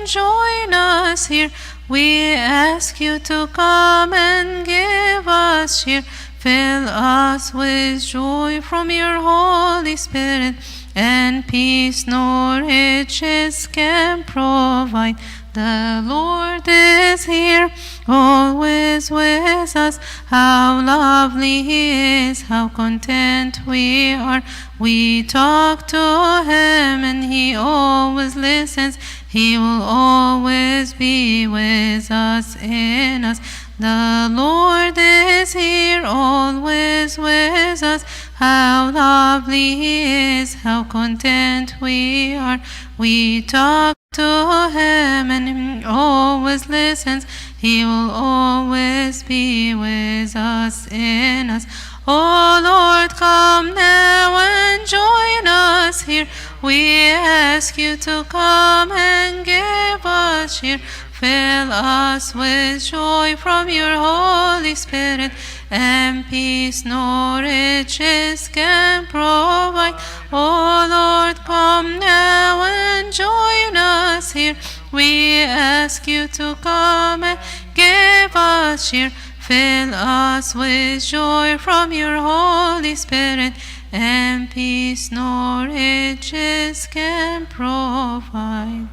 and join us here. We ask you to come and give us cheer. Fill us with joy from your Holy Spirit, and peace no riches can provide. The Lord is here, always with us. How lovely He is, how content we are. We talk to Him and He always listens. He will always be with us, in us. The Lord is here, always with us. How lovely He is, how content we are. We talk to Him and He always listens. He will always be with us, in us. Oh Lord, come now and join us here. We ask you to come and give us cheer. Fill us with joy from your Holy Spirit, and peace no riches can provide. Oh Lord, come now and join us here. We ask you to come and give us cheer. Fill us with joy from your Holy Spirit, and peace no riches can provide.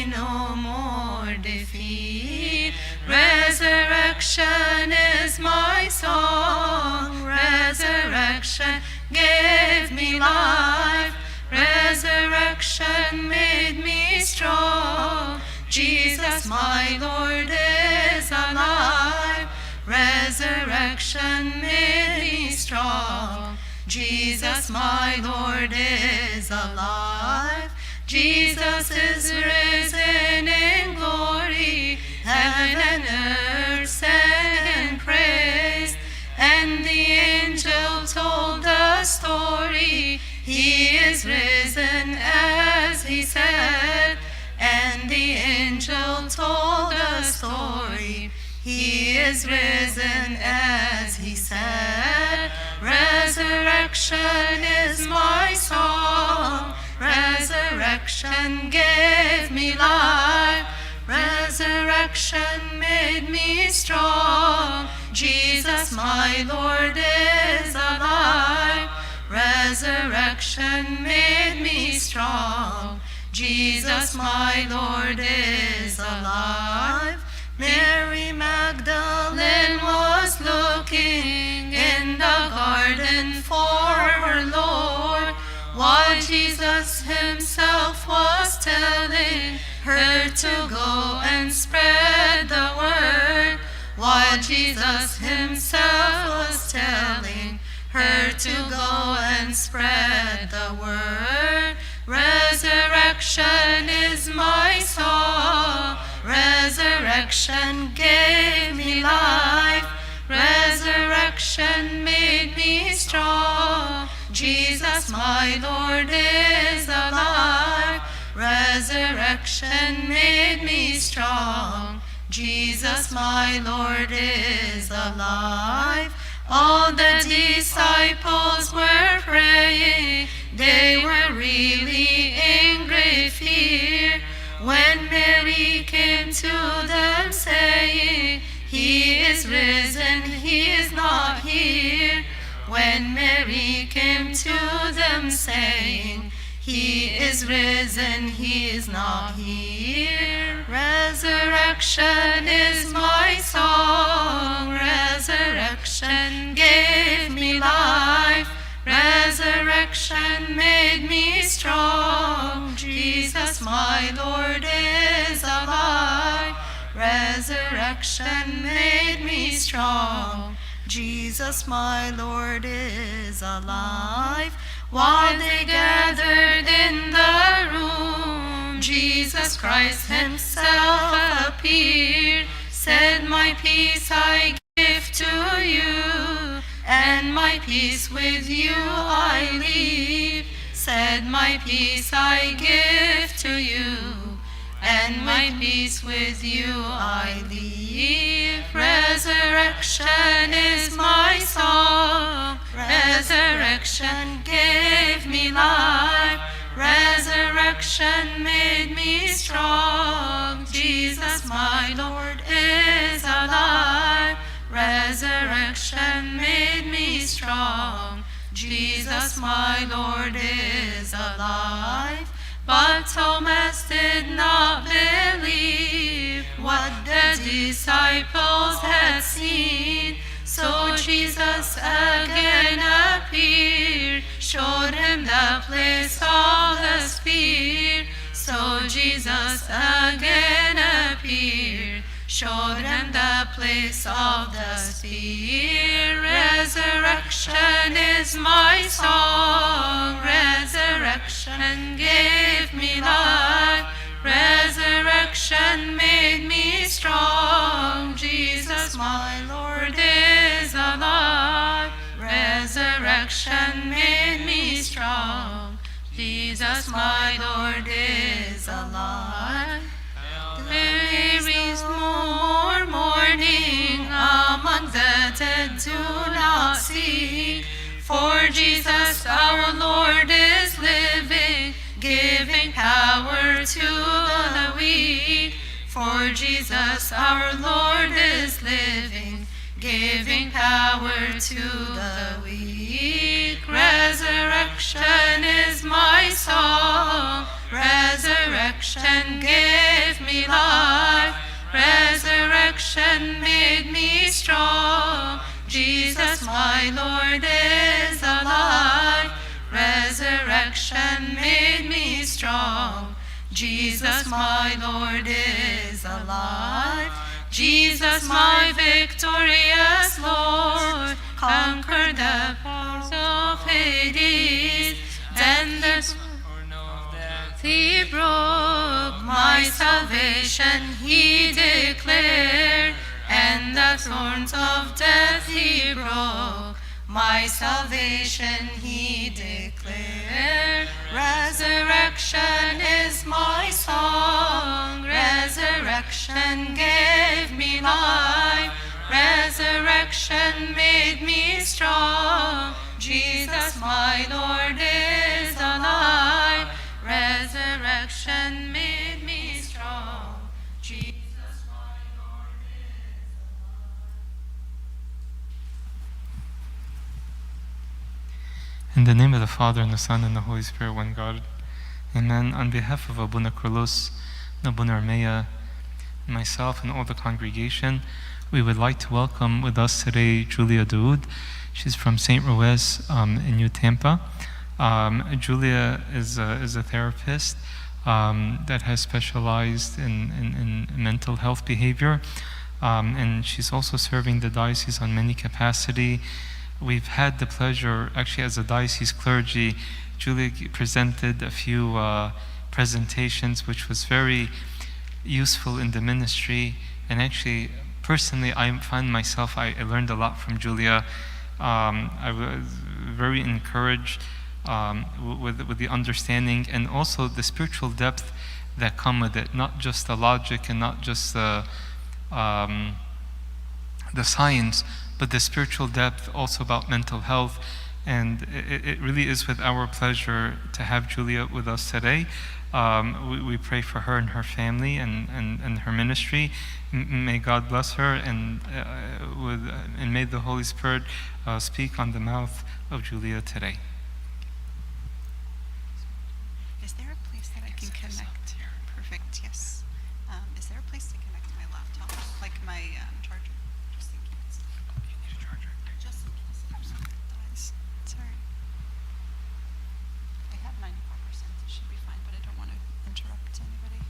No more defeat. Resurrection is my song. Resurrection gave me life. Resurrection made me strong. Jesus, my Lord, is alive. Resurrection made me strong. Jesus, my Lord, is alive. Jesus is risen in glory. Heaven and earth sang and praised, and the angel told the story. He is risen as he said, and the angel told the story. He is risen as he said. Resurrection is my song. Resurrection gave me life. Resurrection made me strong. Jesus, my Lord, is alive. Resurrection made me strong. Jesus, my Lord, is alive. Mary Magdalene was looking in the garden for her Lord, while Jesus himself was telling her to go and spread the word. While Jesus himself was telling her to go and spread the word. Resurrection is my song. Resurrection gave me life. Resurrection made me strong. Jesus, my Lord, is alive. Resurrection made me strong. Jesus, my Lord, is alive. All the disciples were praying. They were really in great fear when Mary came to them saying, He is risen, He is not here. when Mary came to them saying, He is risen, he is not here. Resurrection is my song, resurrection gave me life, resurrection made me strong. Jesus my Lord is alive, resurrection made me strong. Jesus my Lord is alive. While they gathered in the room, Jesus Christ himself appeared, said, My peace I give to you, and my peace with you I leave. Said, My peace I give to you, and my peace with you I leave. Resurrection is my song, resurrection gave me life, resurrection made me strong. Jesus my Lord is alive, resurrection made me strong. Jesus my Lord is alive. But Thomas did not believe what the disciples had seen. So Jesus again appeared, showed him the place of the spear. So Jesus again appeared, showed him the place of the spear. Resurrection is my song, resurrection gave me life, resurrection made me strong. Jesus my Lord is alive, resurrection made me strong. Jesus my Lord is alive. There is no more mourning among the dead, do not seek. For Jesus our Lord is living, giving power to the weak. For Jesus our Lord is living, giving power to the weak. Resurrection is my song, resurrection gave me life, resurrection made me strong. Jesus my Lord is alive, resurrection made me strong. Jesus my Lord is alive. Jesus my victorious Lord, conquered the powers of Hades, then the horn of death he broke. My salvation he declared, and the thorns of death he broke. My salvation he declared. Resurrection is my song, resurrection gave me life, resurrection made me strong. Jesus my Lord is alive, resurrection made me strong. Jesus my Lord is alive. In the name of the Father, and the Son, and the Holy Spirit, one God. Amen. On behalf of Abuna Carlos, Abuna Armea, myself, and all the congregation, we would like to welcome with us today Julia Daoud. She's from St. Ruiz in New Tampa. Julia is a therapist that has specialized in mental health behavior, and she's also serving the diocese on many capacity. We've had the pleasure, actually as a diocese clergy, Julia presented a few presentations which was very useful in the ministry, and actually personally I find myself, I learned a lot from Julia. I was very encouraged with the understanding and also the spiritual depth that come with it, not just the logic and not just the science, but the spiritual depth also about mental health. And it really is with our pleasure to have Julia with us today. We pray for her and her family and her ministry. May God bless her, and may the Holy Spirit speak on the mouth of Julia today. Is there a place that I can connect? Perfect, yes. Is there a place to connect my laptop, like my charger? Just in case. You need a charger. Just in case it dies. Sorry. I have 94%. It should be fine, but I don't want to interrupt anybody.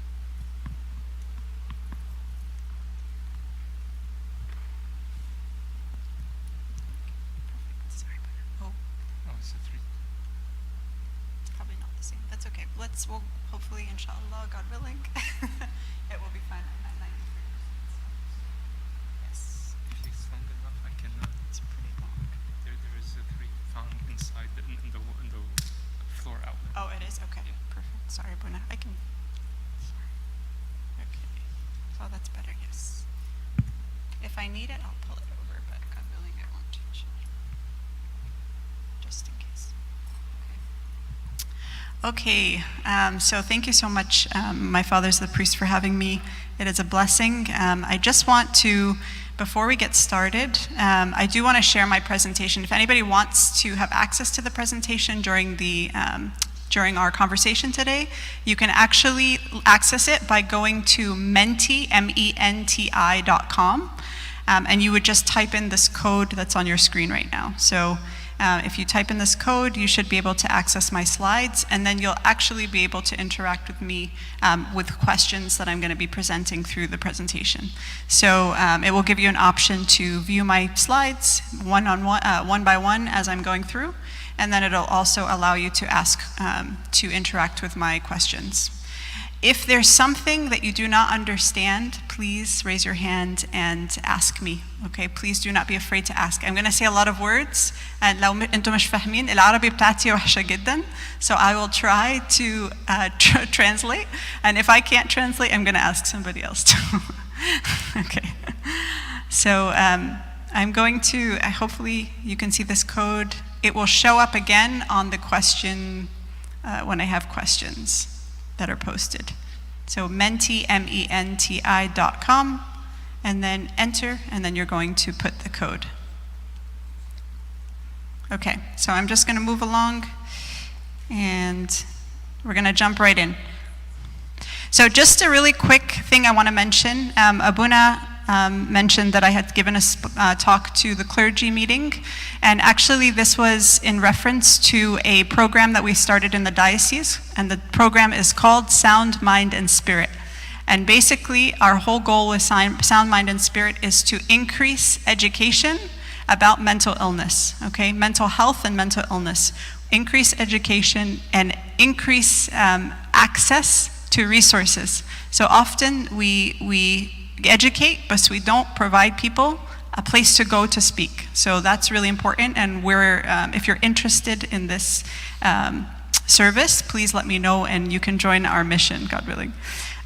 Perfect. Sorry about it. Oh, Oh, it's a 3. it's probably not the same. That's okay. We'll hopefully, inshallah, God willing, it will be fine at 93%. Yes, If it's long enough, I can. it's pretty long. There is a 3 found inside in the floor outlet. Oh, it is? Okay. Yeah. Perfect. Sorry, Buna. I can. Sorry. Okay. Oh, that's better, yes. If I need it, I'll pull it over, but God willing, I won't. Inshallah. Just in case. Okay. So thank you so much, my father's the priest, for having me. It is a blessing. I just want to, before we get started, I do want to share my presentation. If anybody wants to have access to the presentation during our conversation today, you can actually access it by going to menti, menti.com, and you would just type in this code that's on your screen right now. So if you type in this code, you should be able to access my slides, and then you'll actually be able to interact with me with questions that I'm going to be presenting through the presentation. So it will give you an option to view my slides one by one as I'm going through, and then it'll also allow you to to interact with my questions. If there's something that you do not understand, please raise your hand and ask me. Okay, please do not be afraid to ask. I'm going to say a lot of words, and لو انتم مش فاهمين العربي بتاعتي وحشة جدا, so I will try to translate, and if I can't translate, I'm going to ask somebody else to. Okay, so I'm going to, hopefully you can see this code. It will show up again on the question when I have questions that are posted. So menti, menti.com, and then enter, and then you're going to put the code. Okay, so I'm just going to move along, and we're going to jump right in. So just a really quick thing I want to mention. Abuna mentioned that I had given a talk to the clergy meeting, and actually this was in reference to a program that we started in the diocese, and the program is called Sound Mind and Spirit. And basically our whole goal with Sound Mind and Spirit is to increase education about mental illness, okay? Mental health and mental illness. Increase education and increase access to resources. So often we educate, but we don't provide people a place to go to speak. So that's really important, and if you're interested in this service, please let me know and you can join our mission, God willing.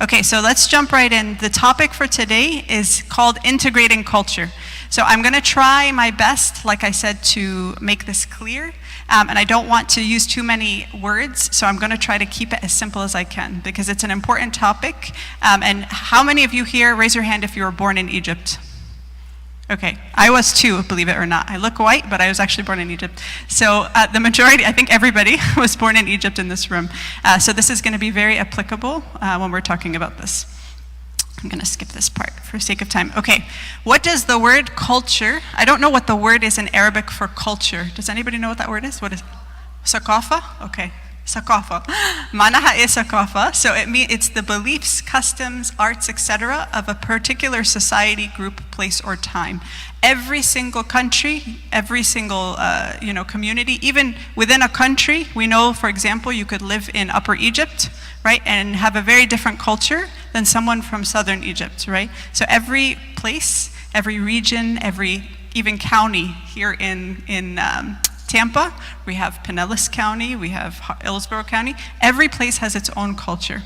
Okay, so let's jump right in. The topic for today is called integrating culture. So I'm going to try my best, like I said, to make this clear. And I don't want to use too many words, so I'm going to try to keep it as simple as I can, because it's an important topic. And how many of you here, raise your hand if you were born in Egypt? Okay, I was too, believe it or not. I look white, but I was actually born in Egypt. So the majority, I think everybody was born in Egypt in this room. So this is going to be very applicable when we're talking about this. I'm going to skip this part for sake of time. Okay, what does the word culture, I don't know what the word is in Arabic for culture. Does anybody know what that word is? What is it? Sakafa? Okay, sakafa. Manaha is sakafa. So it's the beliefs, customs, arts, etc. of a particular society, group, place, or time. Every single country, every single community, even within a country, we know, for example, you could live in Upper Egypt, right, and have a very different culture than someone from Southern Egypt, right? So every place, every region, every even county here in Tampa, we have Pinellas County, we have Hillsborough County. Every place has its own culture.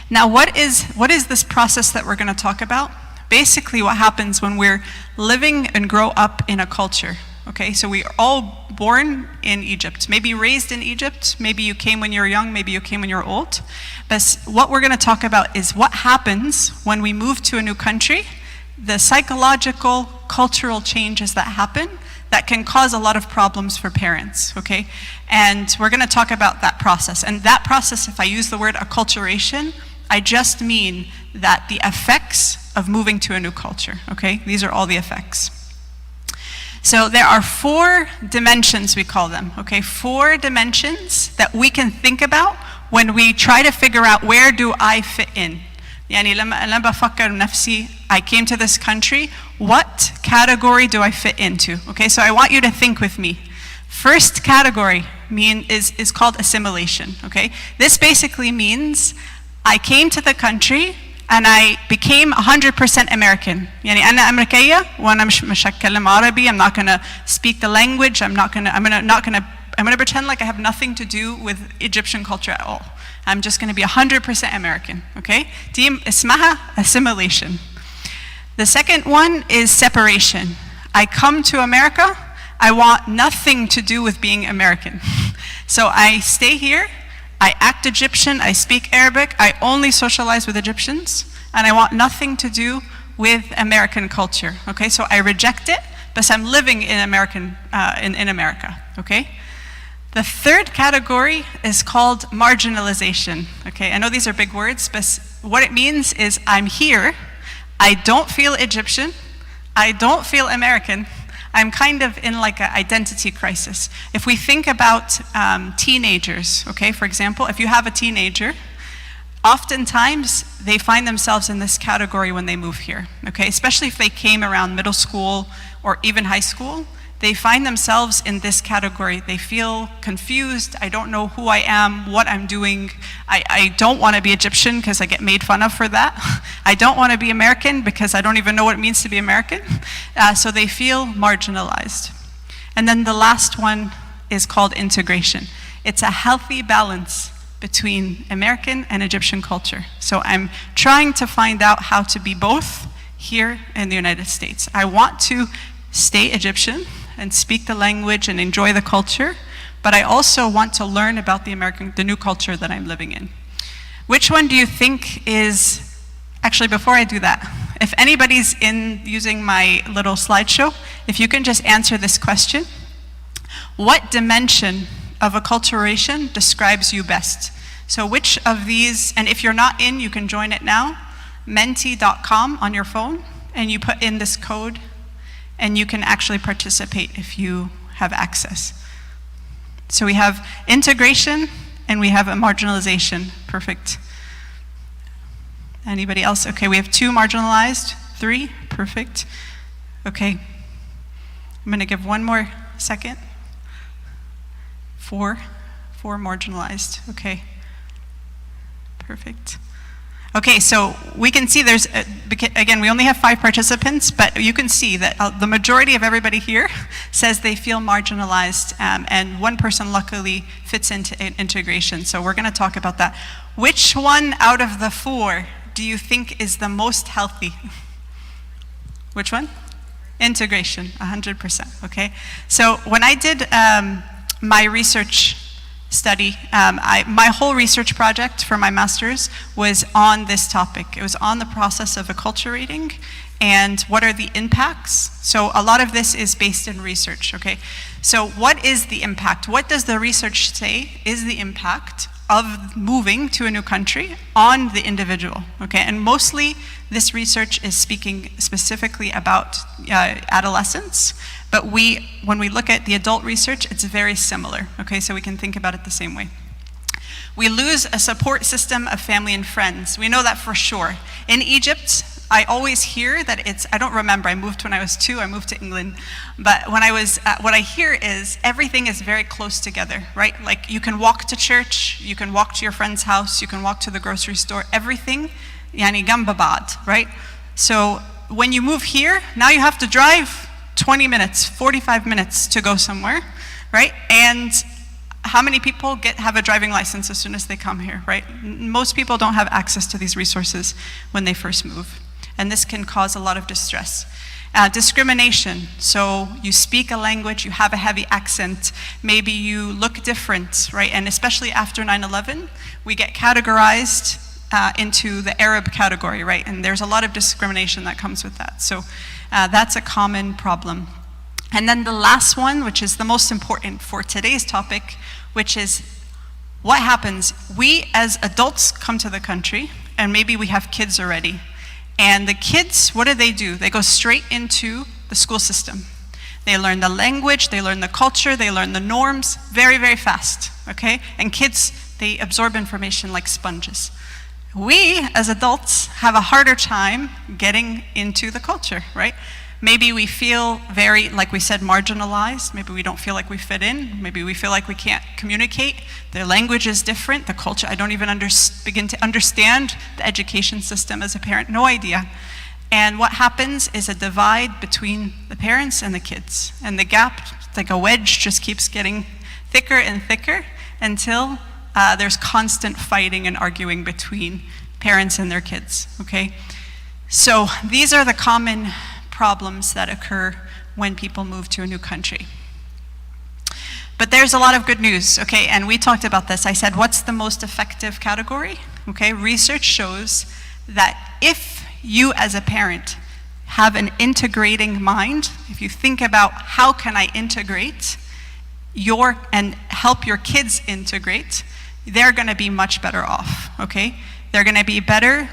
Now, what is this process that we're going to talk about? Basically, what happens when we're living and grow up in a culture. Okay, so we are all born in Egypt, maybe raised in Egypt, maybe you came when you were young, maybe you came when you were old. But what we're going to talk about is what happens when we move to a new country, the psychological, cultural changes that happen that can cause a lot of problems for parents, okay? And we're going to talk about that process. And that process, if I use the word acculturation, I just mean that the effects of moving to a new culture, okay? These are all the effects. So there are 4 dimensions, we call them, okay? 4 dimensions that we can think about when we try to figure out where do I fit in. يعني لما بفكر نفسي, I came to this country, what category do I fit into? Okay, so I want you to think with me. First category is called assimilation, okay? This basically means I came to the country and I became 100% American. يعني أنا أمريكية وأنا مش هتكلم عربي. I'm not going to speak the language. I'm going to pretend like I have nothing to do with Egyptian culture at all. I'm just going to be 100% American, okay? دي اسمها assimilation. The second one is separation. I come to America, I want nothing to do with being American. So I stay here, I act Egyptian, I speak Arabic, I only socialize with Egyptians, and I want nothing to do with American culture, okay? So I reject it, but I'm living in America, okay? The third category is called marginalization, okay? I know these are big words, but what it means is I'm here, I don't feel Egyptian, I don't feel American, I'm kind of in like an identity crisis. If we think about teenagers, okay, for example, if you have a teenager, oftentimes they find themselves in this category when they move here, okay? Especially if they came around middle school or even high school, they find themselves in this category. They feel confused. I don't know who I am, what I'm doing. I don't want to be Egyptian because I get made fun of for that. I don't want to be American because I don't even know what it means to be American. So they feel marginalized. And then the last one is called integration. It's a healthy balance between American and Egyptian culture. So I'm trying to find out how to be both here in the United States. I want to stay Egyptian and speak the language and enjoy the culture, but I also want to learn about the new culture that I'm living in. Which one do you think is, actually before I do that, if anybody's in using my little slideshow, if you can just answer this question, what dimension of acculturation describes you best? So which of these, and if you're not in, you can join it now, menti.com on your phone, and you put in this code, and you can actually participate if you have access. So we have integration and we have a marginalization. Perfect. Anybody else? Okay, we have 2 marginalized, 3, perfect. Okay, I'm gonna give 1 more second. 4 marginalized, okay. Perfect. Okay, so we can see there's, again, we only have 5 participants, but you can see that the majority of everybody here says they feel marginalized, and 1 person luckily fits into integration. So we're gonna talk about that. Which one out of the 4 do you think is the most healthy? Which one? Integration, 100%, okay? So when I did my research study, my whole research project for my master's was on this topic. It was on the process of acculturating and what are the impacts. So a lot of this is based in research, okay? So what is the impact? What does the research say is the impact of moving to a new country on the individual, okay? And mostly this research is speaking specifically about adolescents, but when we look at the adult research, it's very similar, okay? So we can think about it the same way. We lose a support system of family and friends. We know that for sure. In Egypt, I always hear that I don't remember, I moved when I was 2, I moved to England, but what I hear is everything is very close together, right? Like you can walk to church, you can walk to your friend's house, you can walk to the grocery store, everything, yani gamba bad, right? So when you move here, now you have to drive 20 minutes, 45 minutes to go somewhere, right? And how many people have a driving license as soon as they come here, right? Most people don't have access to these resources when they first move. And this can cause a lot of distress. Discrimination, so you speak a language, you have a heavy accent, maybe you look different, right? And especially after 9/11, we get categorized into the Arab category, right? And there's a lot of discrimination that comes with that. So that's a common problem. And then the last one, which is the most important for today's topic, which is what happens? We as adults come to the country, and maybe we have kids already. And the kids, what do? They go straight into the school system. They learn the language, they learn the culture, they learn the norms very, very fast, okay? And kids, they absorb information like sponges. We, as adults, have a harder time getting into the culture, right? Maybe we feel very, like we said, marginalized. Maybe we don't feel like we fit in. Maybe we feel like we can't communicate. Their language is different. The culture, I don't even begin to understand the education system as a parent. No idea. And what happens is a divide between the parents and the kids. And the gap, like a wedge, just keeps getting thicker and thicker until there's constant fighting and arguing between parents and their kids, okay? So these are the common problems that occur when people move to a new country. But there's a lot of good news, okay? And we talked about this. I said, what's the most effective category? Okay, research shows that if you as a parent have an integrating mind, if you think about how can I integrate and help your kids integrate, they're gonna be much better off, okay? They're gonna be better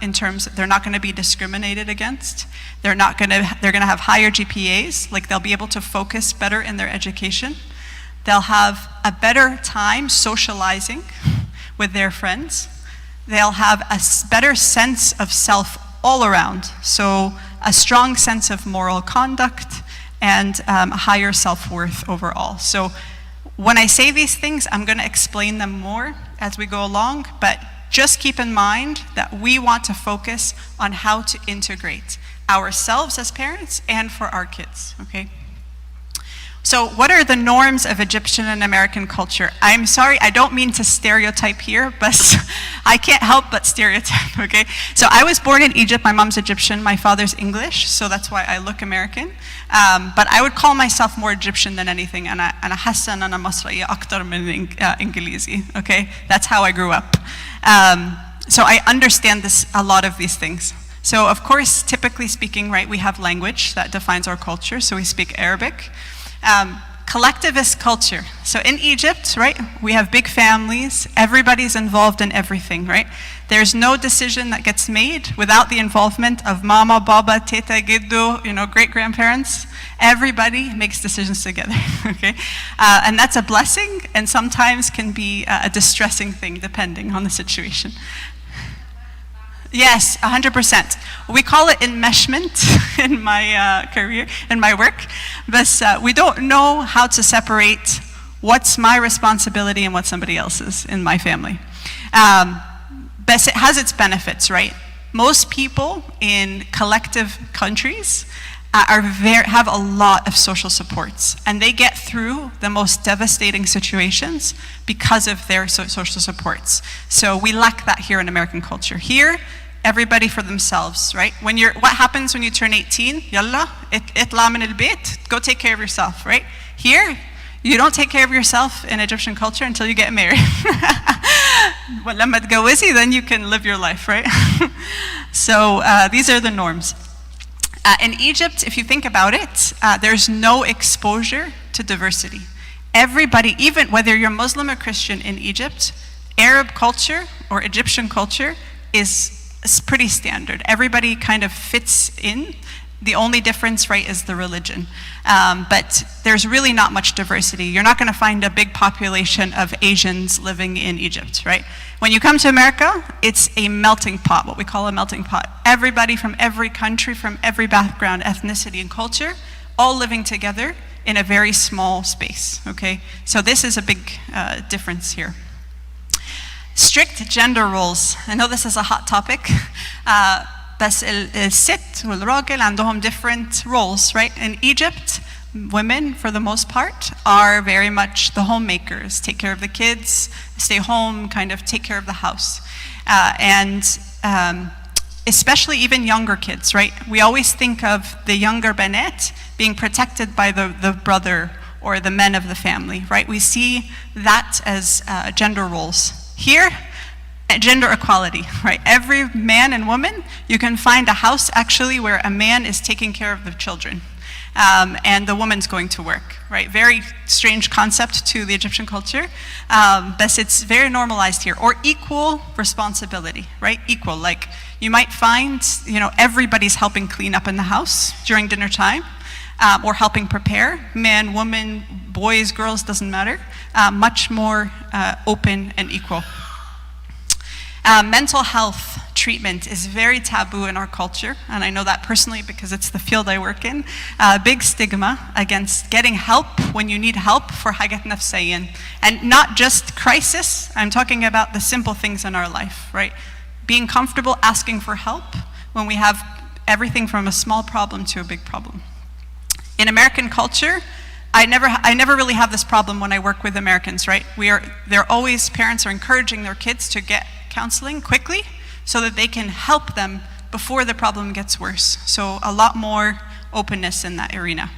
in terms, they're not gonna be discriminated against. They're gonna have higher GPAs, like they'll be able to focus better in their education. They'll have a better time socializing with their friends. They'll have a better sense of self all around. So a strong sense of moral conduct and a higher self-worth overall. So when I say these things, I'm gonna explain them more as we go along, but just keep in mind that we want to focus on how to integrate ourselves as parents and for our kids, okay? So what are the norms of Egyptian and American culture? I'm sorry, I don't mean to stereotype here, but I can't help but stereotype, okay? So I was born in Egypt, my mom's Egyptian, my father's English, so that's why I look American. But I would call myself more Egyptian than anything. أنا حاسة أنا مصرية أكتر من إنجليزي, okay? That's how I grew up. So I understand a lot of these things. So of course, typically speaking, right, we have language that defines our culture, so we speak Arabic. Collectivist culture. So in Egypt, right, we have big families, everybody's involved in everything, right? There's no decision that gets made without the involvement of mama, baba, teta, giddu, great-grandparents. Everybody makes decisions together, okay? And that's a blessing, and sometimes can be a distressing thing, depending on the situation. Yes, 100%. We call it enmeshment in my career, in my work, but we don't know how to separate what's my responsibility and what's somebody else's in my family. But it has its benefits, right? Most people in collective countries have a lot of social supports, and they get through the most devastating situations because of their social supports. So we lack that here in American culture. Here, everybody for themselves, right? What happens when you turn 18? Yalla, itla min al-bayt, go take care of yourself, right? Here, you don't take care of yourself in Egyptian culture until you get married. Then you can live your life, right? So these are the norms. In Egypt, if you think about it, there's no exposure to diversity. Everybody, even whether you're Muslim or Christian in Egypt, Arab culture or Egyptian culture is pretty standard. Everybody kind of fits in. The only difference, right, is the religion. But there's really not much diversity. You're not going to find a big population of Asians living in Egypt, right? When you come to America, it's a melting pot, what we call a melting pot. Everybody from every country, from every background, ethnicity, and culture, all living together in a very small space, okay? So this is a big difference here. Strict gender roles. I know this is a hot topic. بس الست والراجل عندهم different roles, right? In Egypt, women, for the most part, are very much the homemakers, take care of the kids, stay home, kind of take care of the house. especially even younger kids, right? We always think of the younger banet being protected by the brother or the men of the family, right? We see that as gender roles. Here, gender equality, right? Every man and woman, you can find a house actually where a man is taking care of the children. And the woman's going to work, right? Very strange concept to the Egyptian culture, but it's very normalized here. Or equal responsibility, right? Equal, like you might find, everybody's helping clean up in the house during dinner time, or helping prepare. Man, woman, boys, girls, doesn't matter. Much more open and equal. Mental health treatment is very taboo in our culture, and I know that personally because it's the field I work in. Big stigma against getting help when you need help for hagat nafsayin. And not just crisis, I'm talking about the simple things in our life, right? Being comfortable asking for help when we have everything from a small problem to a big problem. In American culture, I never really have this problem when I work with Americans, right? Parents are encouraging their kids to get counseling quickly so that they can help them before the problem gets worse. So a lot more openness in that arena.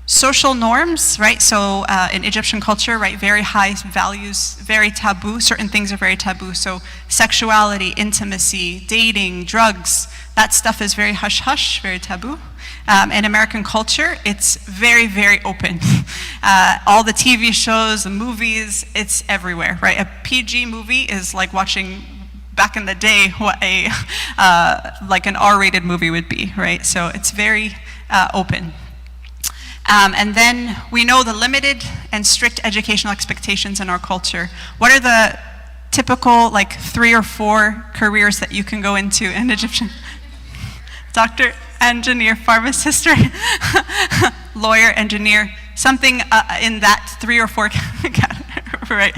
Social norms, right? So in Egyptian culture, right, very high values, very taboo. Certain things are very taboo. So sexuality, intimacy, dating, drugs, that stuff is very hush-hush, very taboo. In American culture, it's very, very open. All the TV shows, the movies, it's everywhere, right? A PG movie is like watching, back in the day, what like an R-rated movie would be, right? So it's very open. And then we know the limited and strict educational expectations in our culture. What are the typical, 3 or 4 careers that you can go into in Egyptian? Doctor, engineer, pharmacist, right? Lawyer, engineer, something in that 3 or 4 right?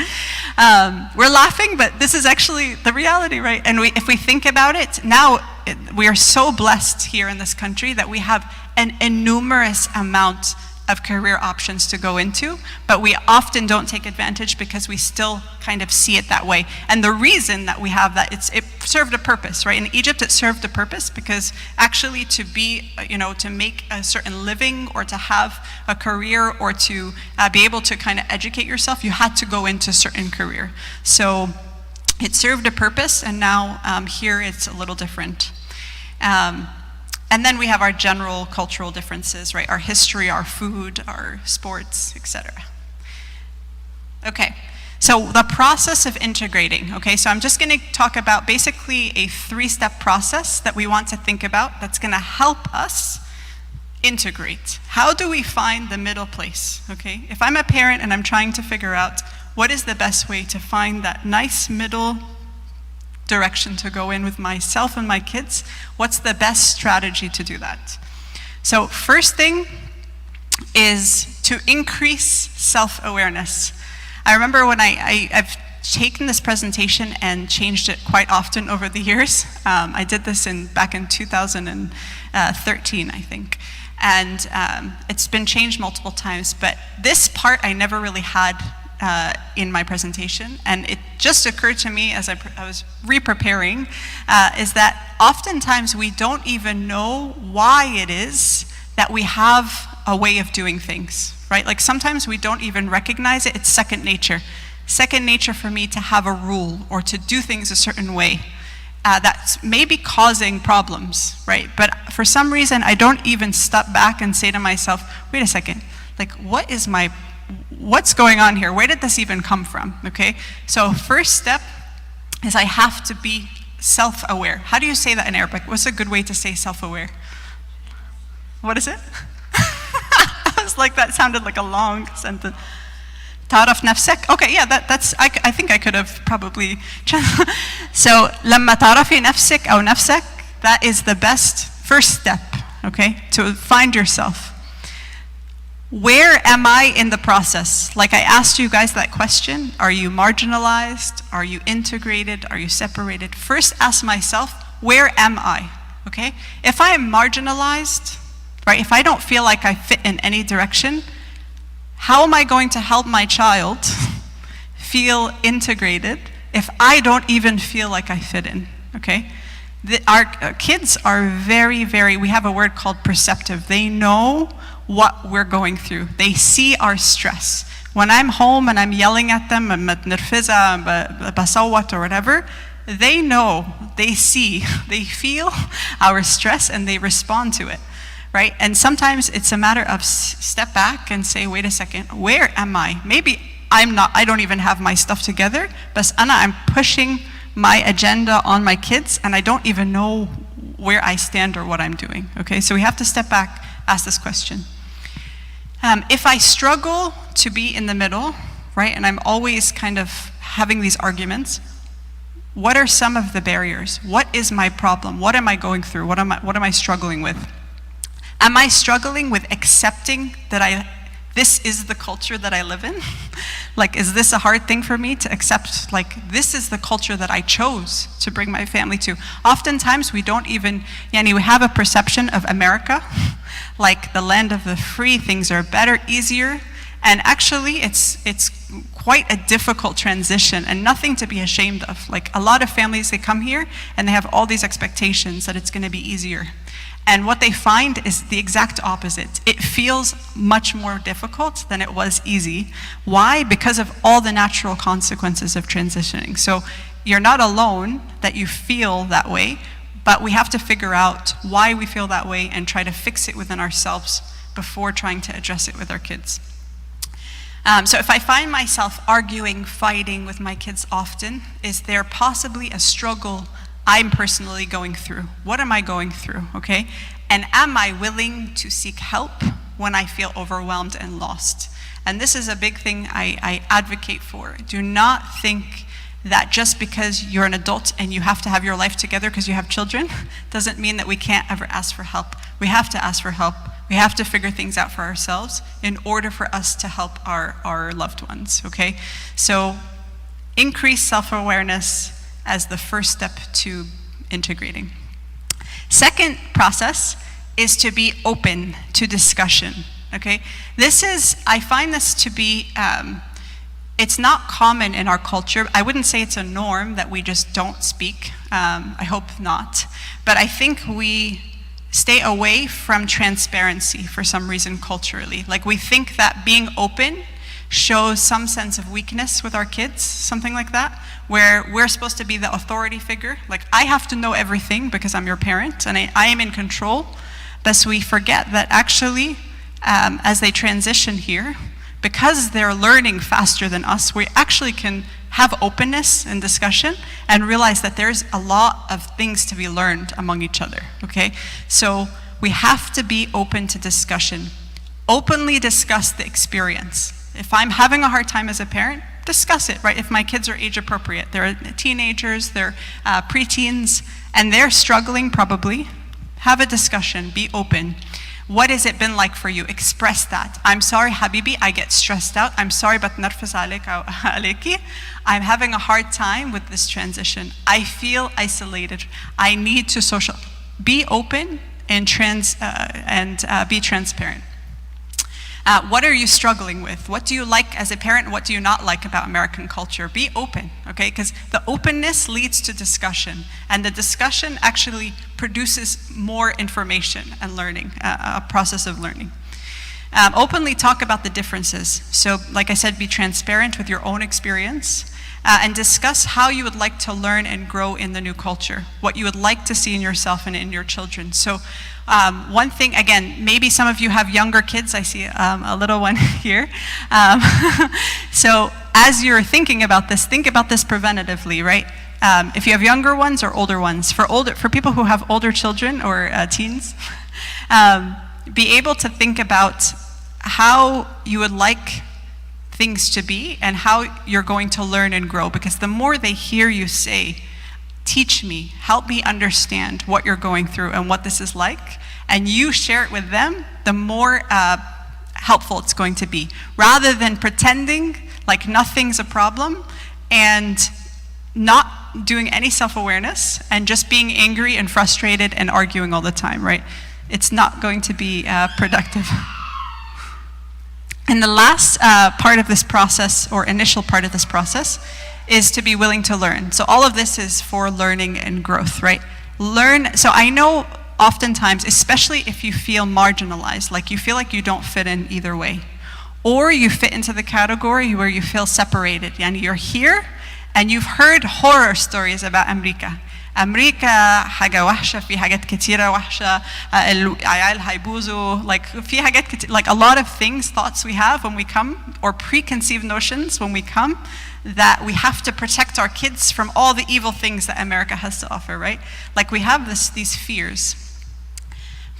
We're laughing, but this is actually the reality, right? And if we think about it, now we are so blessed here in this country that we have an enormous amount of career options to go into, but we often don't take advantage because we still kind of see it that way. And the reason that we have that, it served a purpose, right? In Egypt, it served a purpose because actually to be, to make a certain living or to have a career or to be able to kind of educate yourself, you had to go into a certain career. So it served a purpose, and now here it's a little different. And then we have our general cultural differences, right? Our history, our food, our sports, etc. Okay, so the process of integrating, okay? So I'm just gonna talk about basically a 3-step process that we want to think about that's gonna help us integrate. How do we find the middle place, okay? If I'm a parent and I'm trying to figure out what is the best way to find that nice middle direction to go in with myself and my kids, what's the best strategy to do that? So first thing is to increase self-awareness. I remember when I've taken this presentation and changed it quite often over the years. I did this back in 2013, I think. And it's been changed multiple times, but this part I never really had in my presentation, and it just occurred to me as I was re-preparing, is that oftentimes we don't even know why it is that we have a way of doing things, right? Like sometimes we don't even recognize it. It's second nature. Second nature for me to have a rule or to do things a certain way that's maybe causing problems, right? But for some reason, I don't even step back and say to myself, wait a second, what's going on here? Where did this even come from, okay? So first step is I have to be self-aware. How do you say that in Arabic? What's a good way to say self-aware? What is it? I was like, that sounded like a long sentence. Ta'araf nafsak. Okay, yeah, I think I could have probably. So, لما تعرفي نفسك أو نفسك, that is the best first step, okay, to find yourself. Where am I in the process? Like I asked you guys that question, are you marginalized? Are you integrated? Are you separated? First ask myself, where am I? Okay? If I am marginalized, right, if I don't feel like I fit in any direction, how am I going to help my child feel integrated if I don't even feel like I fit in? okay? Our kids are very, very, we have a word called perceptive. They know what we're going through. They see our stress. When I'm home and I'm yelling at them, basawat or whatever, they know, they see, they feel our stress and they respond to it, right? And sometimes it's a matter of step back and say, wait a second, where am I? Maybe I don't even have my stuff together, but I'm pushing my agenda on my kids and I don't even know where I stand or what I'm doing, okay? So we have to step back, ask this question. If I struggle to be in the middle, right, and I'm always kind of having these arguments, what are some of the barriers? What is my problem? What am I going through? What am I struggling with? Am I struggling with accepting that this is the culture that I live in? Like, is this a hard thing for me to accept? Like, this is the culture that I chose to bring my family to. Oftentimes, we don't even, we have a perception of America, like the land of the free, things are better, easier. And actually, it's quite a difficult transition and nothing to be ashamed of. Like, a lot of families, they come here and they have all these expectations that it's going to be easier. And what they find is the exact opposite. It feels much more difficult than it was easy. Why? Because of all the natural consequences of transitioning. So you're not alone that you feel that way, but we have to figure out why we feel that way and try to fix it within ourselves before trying to address it with our kids. So if I find myself arguing, fighting with my kids often, is there possibly a struggle I'm personally going through? What am I going through, okay? And am I willing to seek help when I feel overwhelmed and lost? And this is a big thing I advocate for. Do not think that just because you're an adult and you have to have your life together because you have children doesn't mean that we can't ever ask for help. We have to ask for help. We have to figure things out for ourselves in order for us to help our loved ones, okay? So increase self-awareness as the first step to integrating. Second process is to be open to discussion, okay? I find this to be, it's not common in our culture. I wouldn't say it's a norm that we just don't speak. I hope not. But I think we stay away from transparency for some reason culturally. Like, we think that being open shows some sense of weakness with our kids, something like that, where we're supposed to be the authority figure. Like, I have to know everything because I'm your parent and I am in control. But we forget that actually, as they transition here, because they're learning faster than us, we actually can have openness and discussion and realize that there's a lot of things to be learned among each other, okay? So we have to be open to discussion. Openly discuss the experience. If I'm having a hard time as a parent, discuss it, right? If my kids are age appropriate, they're teenagers, they're preteens, and they're struggling probably, have a discussion, be open. What has it been like for you? Express that. I'm sorry, Habibi, I get stressed out. I'm sorry, but narfas alayki. I'm having a hard time with this transition. I feel isolated. I need to social. Be open and be transparent. What are you struggling with? What do you like as a parent? What do you not like about American culture? Be open, okay? Because the openness leads to discussion, and the discussion actually produces more information and learning, a process of learning. Openly talk about the differences. So, like I said, be transparent with your own experience, and discuss how you would like to learn and grow in the new culture, what you would like to see in yourself and in your children. So one thing, again, maybe some of you have younger kids. I see a little one here. So as you're thinking about this, think about this preventatively, right? If you have younger ones or older ones. For people who have older children or teens, be able to think about how you would like things to be and how you're going to learn and grow, because the more they hear you say, teach me, help me understand what you're going through and what this is like, and you share it with them, the more helpful it's going to be, rather than pretending like nothing's a problem and not doing any self-awareness and just being angry and frustrated and arguing all the time, right? It's not going to be productive. And the last part of this process, or initial part of this process, is to be willing to learn. So all of this is for learning and growth, right? So I know oftentimes, especially if you feel marginalized, like you feel like you don't fit in either way, or you fit into the category where you feel separated. Yani you're here and you've heard horror stories about America. أمريكا حاجة وحشة في حاجات كتيرة وحشة العيال هيبوظوا like في حاجات كتير like a lot of things thoughts we have when we come or preconceived notions when we come that we have to protect our kids from all the evil things that America has to offer, right? Like we have these fears.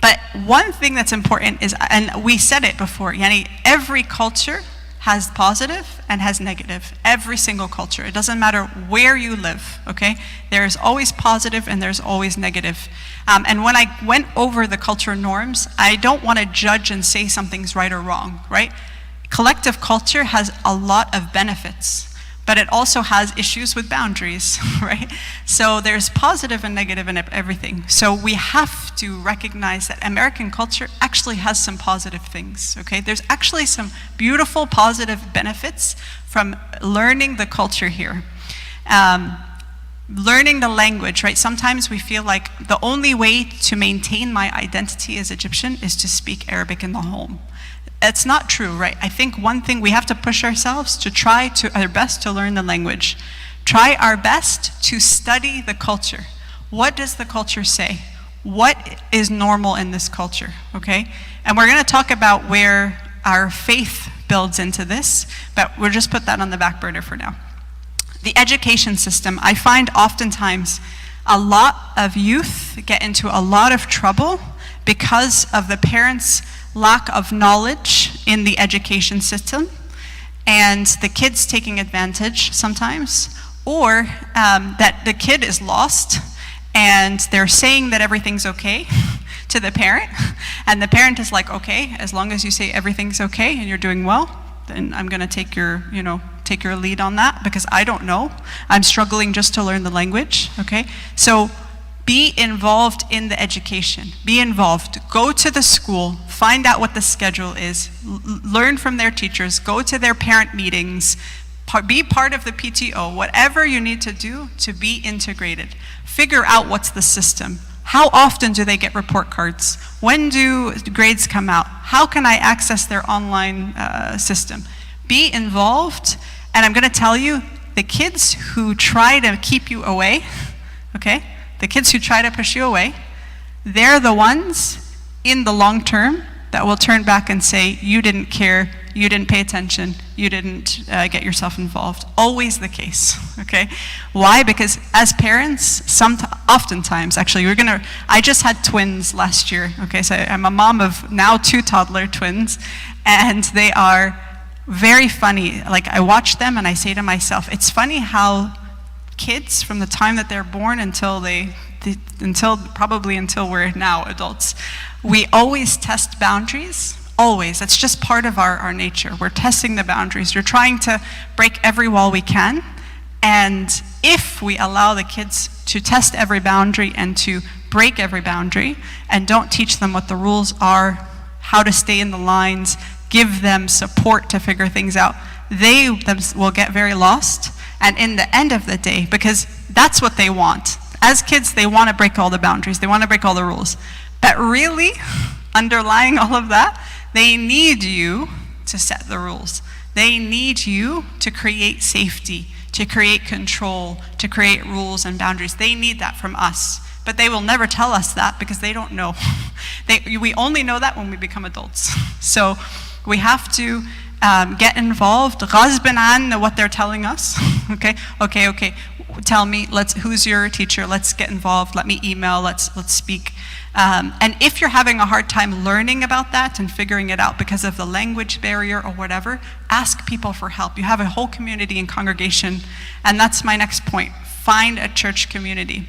But one thing that's important is, and we said it before, yani every culture has positive and has negative. Every single culture. It doesn't matter where you live, okay? There's always positive and there's always negative. And when I went over the culture norms, I don't want to judge and say something's right or wrong, right? Collective culture has a lot of benefits, but it also has issues with boundaries, right? So there's positive and negative in everything. So we have to recognize that American culture actually has some positive things, okay? There's actually some beautiful positive benefits from learning the culture here. Learning the language, right? Sometimes we feel like the only way to maintain my identity as Egyptian is to speak Arabic in the home. It's not true, right? I think one thing we have to push ourselves to try our best to learn the language. Try our best to study the culture. What does the culture say? What is normal in this culture, okay? And we're going to talk about where our faith builds into this, but we'll just put that on the back burner for now. The education system, I find oftentimes a lot of youth get into a lot of trouble because of the parents' lack of knowledge in the education system and the kids taking advantage sometimes, or that the kid is lost and they're saying that everything's okay to the parent, and the parent is like, okay, as long as you say everything's okay and you're doing well, then I'm gonna take your lead on that because I don't know. I'm struggling just to learn the language, okay? So be involved in the education. Be involved. Go to the school. Find out what the schedule is. Learn from their teachers. Go to their parent meetings. Be part of the PTO. Whatever you need to do to be integrated. Figure out what's the system. How often do they get report cards? When do grades come out? How can I access their online system? Be involved. And I'm going to tell you, the kids who try to keep you away, okay? The kids who try to push you away, they're the ones in the long term that will turn back and say, you didn't care, you didn't pay attention, you didn't get yourself involved. Always the case, okay? Why? Because as parents, oftentimes, actually, I just had twins last year, okay? So I'm a mom of now 2 toddler twins, and they are very funny. Like, I watch them and I say to myself, it's funny how kids from the time that they're born until we're now adults, we always test boundaries. Always. That's just part of our nature. We're testing the boundaries. We're trying to break every wall we can. And if we allow the kids to test every boundary and to break every boundary and don't teach them what the rules are, how to stay in the lines, give them support to figure things out, they will get very lost. And in the end of the day, because that's what they want. As kids, they want to break all the boundaries. They want to break all the rules. But really, underlying all of that, they need you to set the rules. They need you to create safety, to create control, to create rules and boundaries. They need that from us. But they will never tell us that because they don't know. We only know that when we become adults. So we have to get involved, غصبًا عن what they're telling us. Okay. Tell me, who's your teacher? Let's get involved. Let me email. Let's speak. And if you're having a hard time learning about that and figuring it out because of the language barrier or whatever, ask people for help. You have a whole community and congregation, and that's my next point. Find a church community.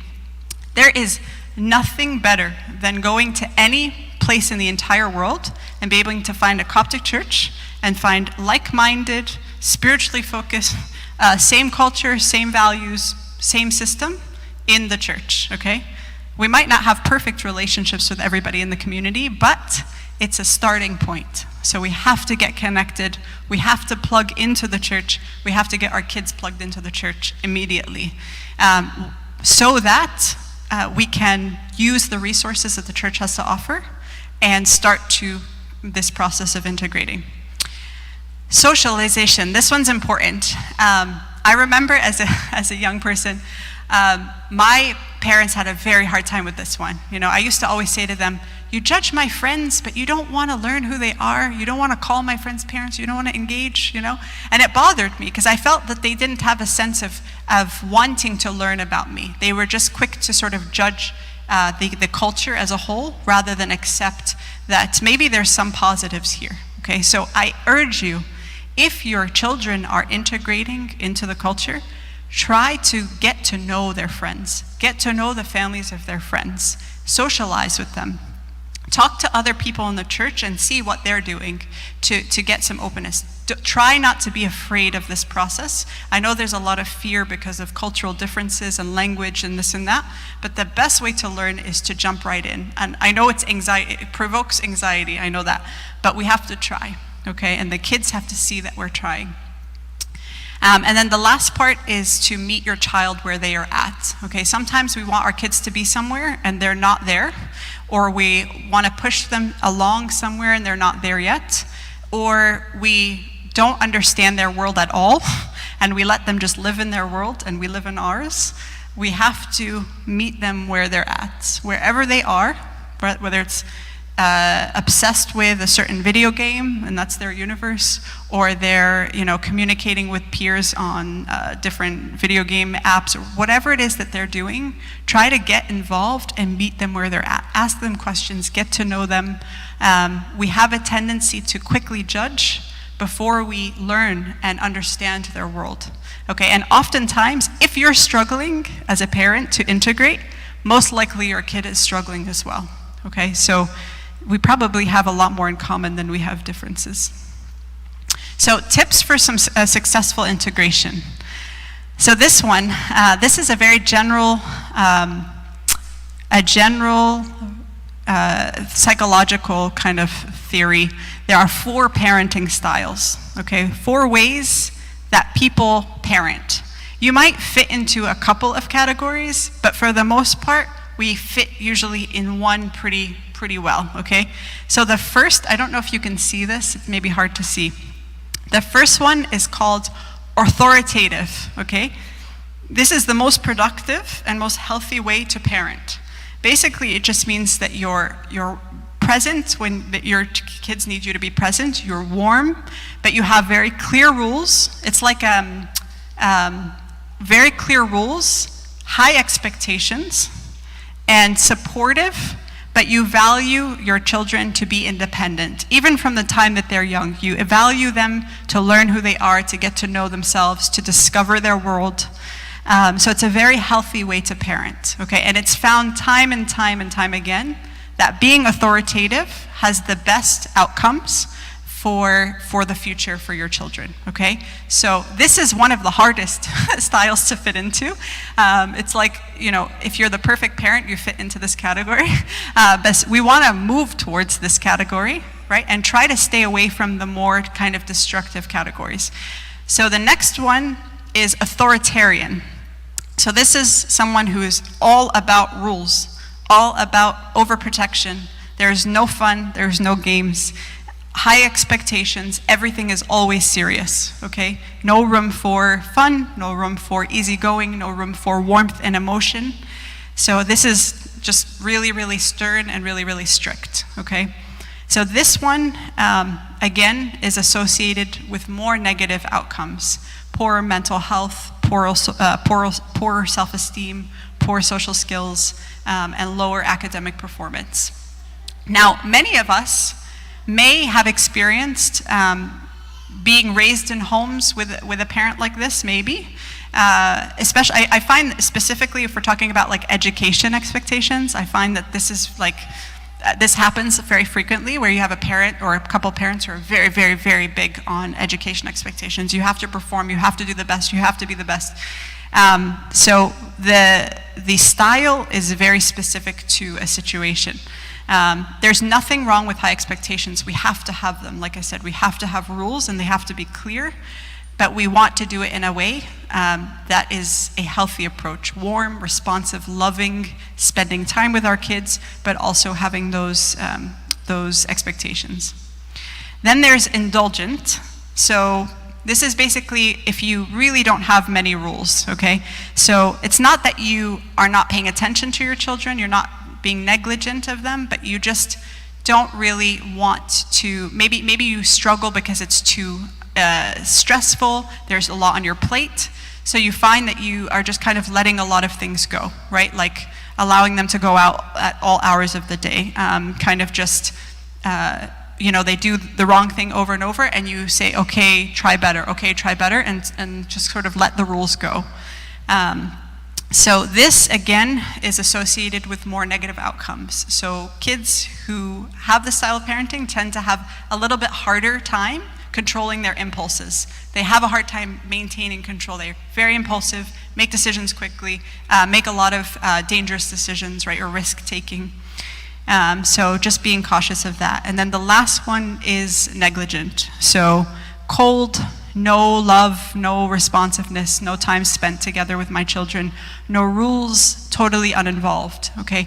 There is nothing better than going to any place in the entire world and be able to find a Coptic church and find like-minded, spiritually focused, same culture, same values, same system in the church, okay? We might not have perfect relationships with everybody in the community, but it's a starting point. So we have to get connected. We have to plug into the church. We have to get our kids plugged into the church immediately, so that we can use the resources that the church has to offer and start to this process of integrating. Socialization, this one's important. I remember as a young person, my parents had a very hard time with this one. You know, I used to always say to them, you judge my friends, but you don't want to learn who they are. You don't want to call my friends' parents. You don't want to engage, you know? And it bothered me because I felt that they didn't have a sense of wanting to learn about me. They were just quick to sort of judge the culture as a whole rather than accept that maybe there's some positives here, okay? So I urge you, if your children are integrating into the culture, try to get to know their friends, get to know the families of their friends, socialize with them. Talk to other people in the church and see what they're doing to get some openness. Try not to be afraid of this process. I know there's a lot of fear because of cultural differences and language and this and that, but the best way to learn is to jump right in. And I know it's anxiety, it provokes anxiety, I know that, but we have to try, okay? And the kids have to see that we're trying. And then the last part is to meet your child where they are at. Okay, sometimes we want our kids to be somewhere and they're not there, or we want to push them along somewhere and they're not there yet, or we don't understand their world at all and we let them just live in their world and we live in ours. We have to meet them where they're at, wherever they are, whether it's obsessed with a certain video game and that's their universe, or they're communicating with peers on different video game apps, or whatever it is that they're doing. Try to get involved and meet them where they're at. Ask them questions, get to know them. We have a tendency to quickly judge before we learn and understand their world. Okay, and oftentimes if you're struggling as a parent to integrate, most likely your kid is struggling as well. Okay, so we probably have a lot more in common than we have differences. So tips for some successful integration. So this one, this is a very general psychological kind of theory. There are 4 parenting styles, okay? 4 ways that people parent. You might fit into a couple of categories, but for the most part, we fit usually in one pretty well, okay? So the first, I don't know if you can see this, it may be hard to see. The first one is called authoritative, okay? This is the most productive and most healthy way to parent. Basically, it just means that you're present when your kids need you to be present, you're warm, but you have very clear rules. It's like very clear rules, high expectations, and supportive, but you value your children to be independent. Even from the time that they're young, you value them to learn who they are, to get to know themselves, to discover their world. So it's a very healthy way to parent, okay? And it's found time and time and time again that being authoritative has the best outcomes for the future for your children, okay? So this is one of the hardest styles to fit into. It's like, if you're the perfect parent, you fit into this category. But we want to move towards this category, right? And try to stay away from the more kind of destructive categories. So the next one is authoritarian. So this is someone who is all about rules, all about overprotection. There's no fun, there's no games. High expectations, everything is always serious, okay? No room for fun, no room for easygoing, no room for warmth and emotion. So this is just really, really stern and really, really strict, okay? So this one, again, is associated with more negative outcomes. Poor mental health, poor self-esteem, poor social skills, and lower academic performance. Now, many of us may have experienced being raised in homes with a parent like this, maybe. Especially, I find specifically if we're talking about like education expectations, I find that this is like, this happens very frequently where you have a parent or a couple parents who are very, very, very big on education expectations. You have to perform, you have to do the best, you have to be the best. So the style is very specific to a situation. There's nothing wrong with high expectations. We have to have them. Like I said, we have to have rules and they have to be clear, but we want to do it in a way that is a healthy approach. Warm, responsive, loving, spending time with our kids, but also having those expectations. Then there's indulgent. So this is basically if you really don't have many rules, okay? So it's not that you are not paying attention to your children, you're not being negligent of them, but you just don't really want to, maybe you struggle because it's too stressful, there's a lot on your plate, so you find that you are just kind of letting a lot of things go, right? Like allowing them to go out at all hours of the day, kind of just, they do the wrong thing over and over, and you say, okay, try better, and just sort of let the rules go. So this, again, is associated with more negative outcomes. So kids who have this style of parenting tend to have a little bit harder time controlling their impulses. They have a hard time maintaining control. They're very impulsive, make decisions quickly, make a lot of dangerous decisions, right, or risk-taking. So just being cautious of that. And then the last one is negligent. So cold, no love, no responsiveness, no time spent together with my children, no rules, totally uninvolved, okay?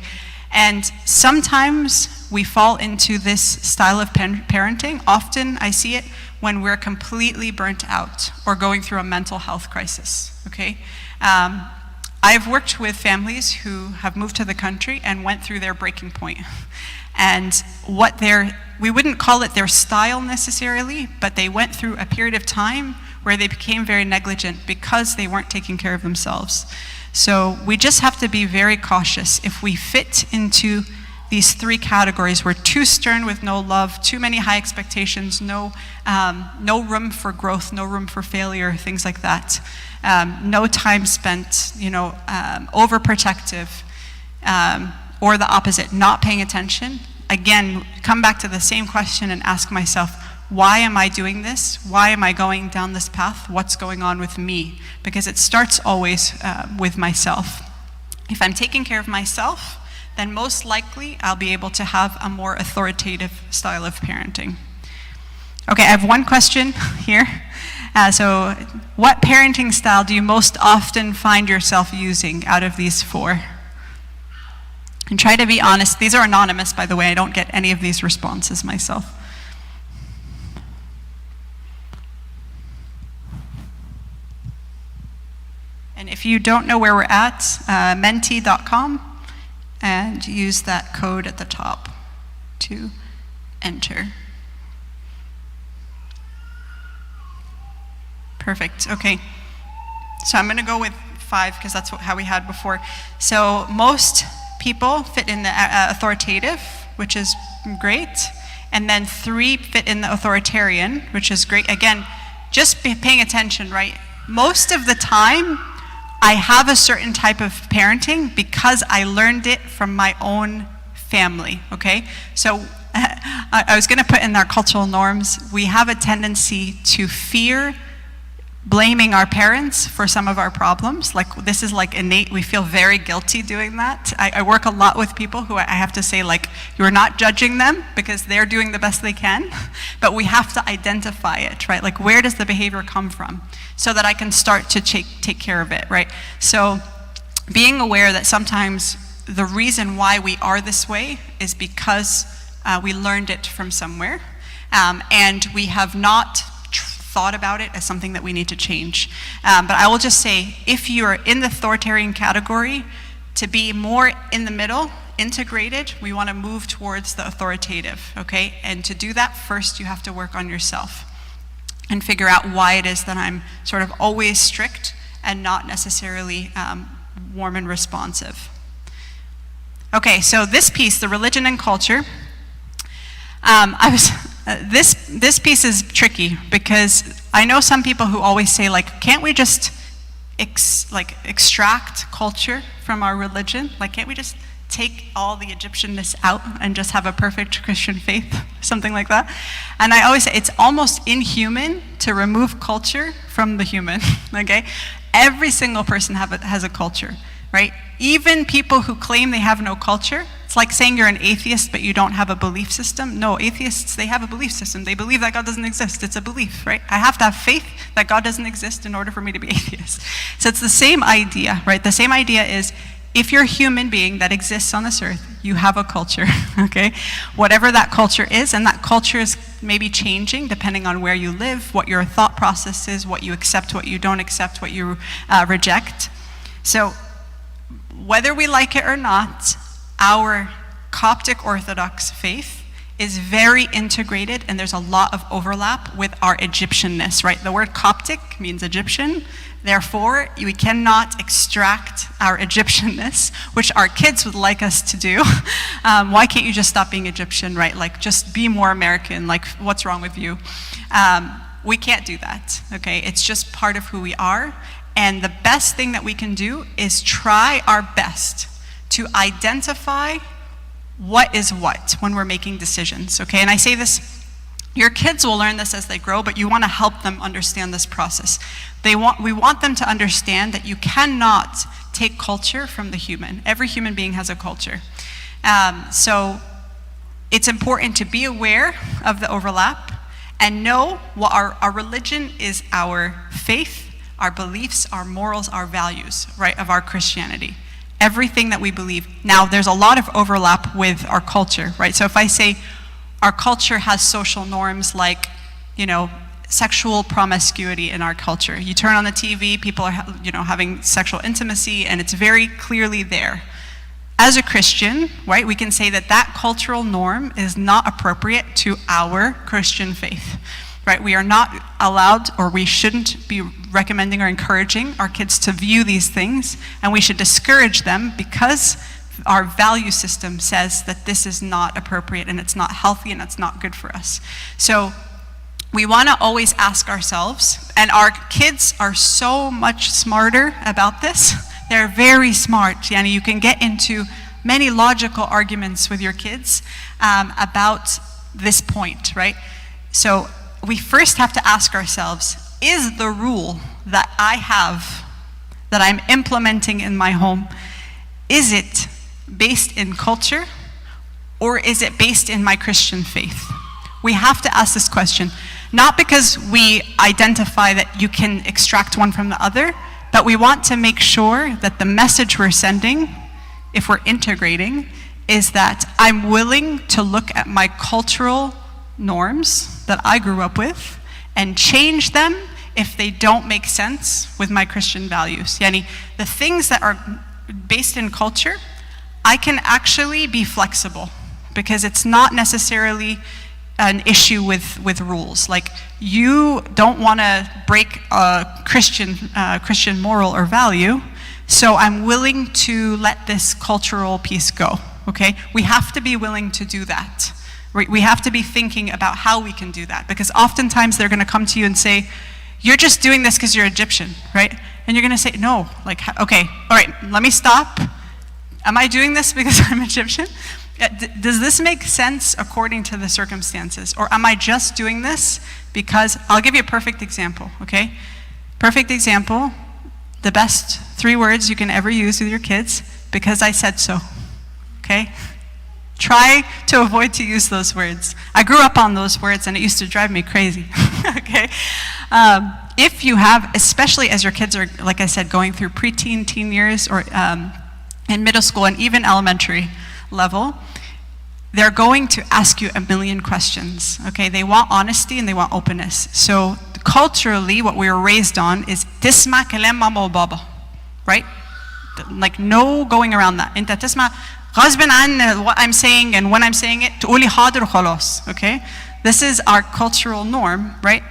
And sometimes we fall into this style of parenting. Often I see it when we're completely burnt out or going through a mental health crisis, okay? I've worked with families who have moved to the country and went through their breaking point. And we wouldn't call it their style necessarily, but they went through a period of time where they became very negligent because they weren't taking care of themselves. So we just have to be very cautious. If we fit into these three categories, we're too stern with no love, too many high expectations, no room for growth, no room for failure, things like that. No time spent, overprotective, or the opposite, not paying attention. Again, come back to the same question and ask myself, why am I doing this? Why am I going down this path? What's going on with me? Because it starts always with myself. If I'm taking care of myself, then most likely I'll be able to have a more authoritative style of parenting. Okay, I have one question here. So what parenting style do you most often find yourself using out of these four? And try to be honest. These are anonymous, by the way. I don't get any of these responses myself. And if you don't know where we're at, menti.com, and use that code at the top to enter. Perfect, okay. So I'm gonna go with 5 because that's how we had before. So most people fit in the authoritative, which is great. And then 3 fit in the authoritarian, which is great. Again, just paying attention, right? Most of the time, I have a certain type of parenting because I learned it from my own family, okay? So I was gonna put in our cultural norms, we have a tendency to fear blaming our parents for some of our problems. Like, this is like innate, we feel very guilty doing that. I work a lot with people who I have to say, like, you're not judging them because they're doing the best they can, but we have to identify it, right? Like, where does the behavior come from? So that I can start to take care of it, right? So being aware that sometimes the reason why we are this way is because we learned it from somewhere, and we have not thought about it as something that we need to change. But I will just say, if you're in the authoritarian category, to be more in the middle, integrated, we want to move towards the authoritative, okay? And to do that, first you have to work on yourself and figure out why it is that I'm sort of always strict and not necessarily warm and responsive. Okay, so this piece, the religion and culture, this piece is tricky because I know some people who always say, like, can't we just extract culture from our religion? Like, can't we just take all the Egyptianness out and just have a perfect Christian faith, something like that? And I always say it's almost inhuman to remove culture from the human, okay? Every single person has a culture, right? Even people who claim they have no culture, it's like saying you're an atheist but you don't have a belief system. No, atheists, they have a belief system. They believe that God doesn't exist. It's a belief, right? I have to have faith that God doesn't exist in order for me to be atheist. So it's the same idea, right? The same idea is, if you're a human being that exists on this earth, you have a culture, okay? Whatever that culture is, and that culture is maybe changing depending on where you live, what your thought process is, what you accept, what you don't accept, what you reject. So whether we like it or not, our Coptic Orthodox faith is very integrated, and there's a lot of overlap with our Egyptianness, right? The word Coptic means Egyptian. Therefore, we cannot extract our Egyptianness, which our kids would like us to do. Why can't you just stop being Egyptian, right? Like, just be more American. Like, what's wrong with you? We can't do that, okay? It's just part of who we are. And the best thing that we can do is try our best to identify what is what when we're making decisions, okay? And I say this, your kids will learn this as they grow, but you want to help them understand this process. We want them to understand that you cannot take culture from the human. Every human being has a culture. So it's important to be aware of the overlap and know what our religion is, our faith, our beliefs, our morals, our values, right, of our Christianity. Everything that we believe. Now, there's a lot of overlap with our culture, right? So if I say our culture has social norms like, sexual promiscuity in our culture. You turn on the TV, people are, having sexual intimacy, and it's very clearly there. As a Christian, right, we can say that that cultural norm is not appropriate to our Christian faith, right? We are not allowed, or we shouldn't be recommending or encouraging our kids to view these things, and we should discourage them because our value system says that this is not appropriate and it's not healthy and it's not good for us. So we want to always ask ourselves, and our kids are so much smarter about this. They're very smart. Yani, you can get into many logical arguments with your kids about this point, right? So we first have to ask ourselves, is the rule that I have, that I'm implementing in my home, is it based in culture, or is it based in my Christian faith? We have to ask this question, not because we identify that you can extract one from the other, but we want to make sure that the message we're sending, if we're integrating, is that I'm willing to look at my cultural norms that I grew up with and change them if they don't make sense with my Christian values. Yani, the things that are based in culture, I can actually be flexible because it's not necessarily an issue with rules. Like, you don't want to break a Christian moral or value, so I'm willing to let this cultural piece go, okay? We have to be willing to do that. We have to be thinking about how we can do that, because oftentimes they're going to come to you and say, you're just doing this because you're Egyptian, right? And you're going to say, no, like, okay, all right, let me stop. Am I doing this because I'm Egyptian? Does this make sense according to the circumstances? Or am I just doing this because, I'll give you a perfect example, okay? Perfect example, the best 3 words you can ever use with your kids, because I said so, okay? Try to avoid to use those words. I grew up on those words and it used to drive me crazy, okay? If you have, especially as your kids are, like I said, going through preteen, teen years, or in middle school and even elementary level, they're going to ask you a million questions, okay? They want honesty and they want openness. So culturally, what we were raised on is tisma kalam mama wa baba, right? Like, no going around that. Inta tisma غصب عن what I'm saying, and when I'm saying it, تقولي حاضر وخلاص, okay? This is our cultural norm, right?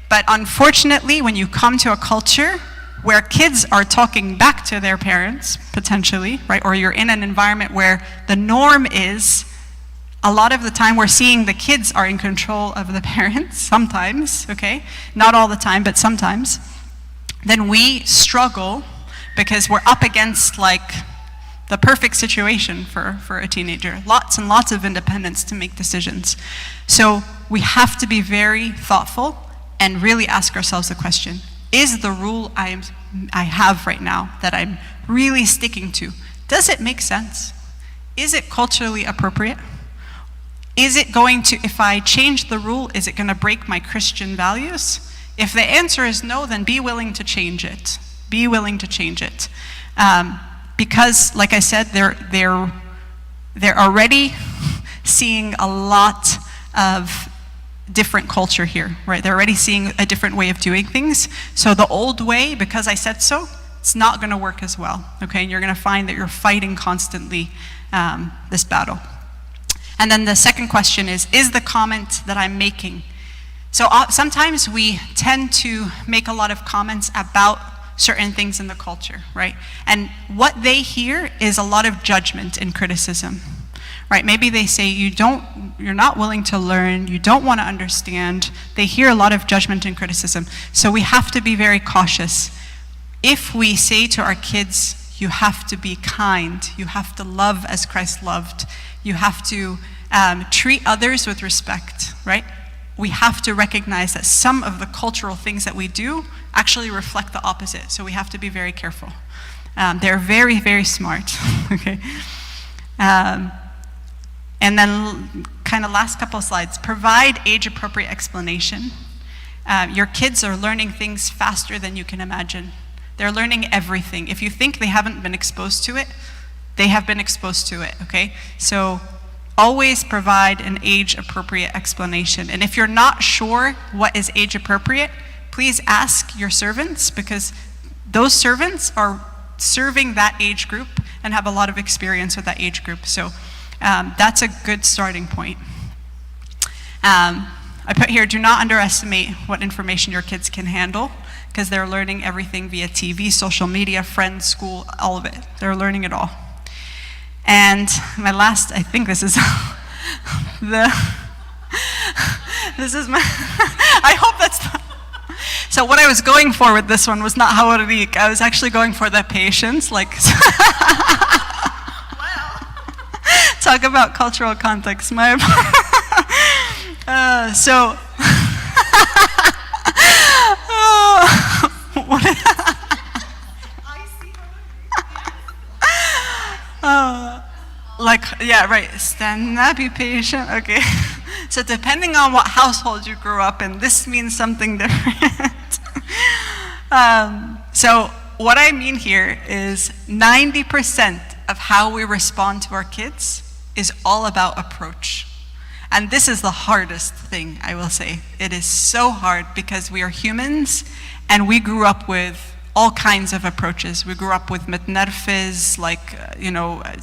But unfortunately, when you come to a culture where kids are talking back to their parents, potentially, right? Or you're in an environment where the norm is, a lot of the time we're seeing the kids are in control of the parents, sometimes, okay? Not all the time, but sometimes. Then we struggle because we're up against, like, the perfect situation for a teenager. Lots and lots of independence to make decisions. So we have to be very thoughtful and really ask ourselves the question, is the rule I have right now that I'm really sticking to, does it make sense? is it culturally appropriate? Is it going to, if I change the rule, is it going to break my Christian values? If the answer is no, then be willing to change it. Be willing to change it. Because, like I said, they're already seeing a lot of different culture here, right? They're already seeing a different way of doing things. So the old way, because I said so, it's not going to work as well, okay? And you're going to find that you're fighting constantly this battle. And then the second question is the comment that I'm making? So sometimes we tend to make a lot of comments about certain things in the culture, right? And what they hear is a lot of judgment and criticism, right? Maybe they say you're not willing to learn, you don't want to understand. They hear a lot of judgment and criticism. So we have to be very cautious. If we say to our kids, you have to be kind, you have to love as Christ loved, you have to treat others with respect, right? We have to recognize that some of the cultural things that we do actually reflect the opposite. So we have to be very careful. They're very, very smart, okay? And then kind of last couple of slides, provide age-appropriate explanation. Your kids are learning things faster than you can imagine. They're learning everything. If you think they haven't been exposed to it, they have been exposed to it, okay? So always provide an age-appropriate explanation. And if you're not sure what is age-appropriate, please ask your servants, because those servants are serving that age group and have a lot of experience with that age group. So that's a good starting point. I put here, do not underestimate what information your kids can handle, because they're learning everything via TV, social media, friends, school, all of it. They're learning it all. And my last, I think this is this is my, I hope that's not. So what I was going for with this one was not haurik. I was actually going for the patience, like, talk about cultural context. My, yeah, right, stand up, be patient, okay. So depending on what household you grew up in, this means something different. So what I mean here is 90% of how we respond to our kids is all about approach. And this is the hardest thing, I will say. It is so hard because we are humans and we grew up with all kinds of approaches. We grew up with mitnerfis, like,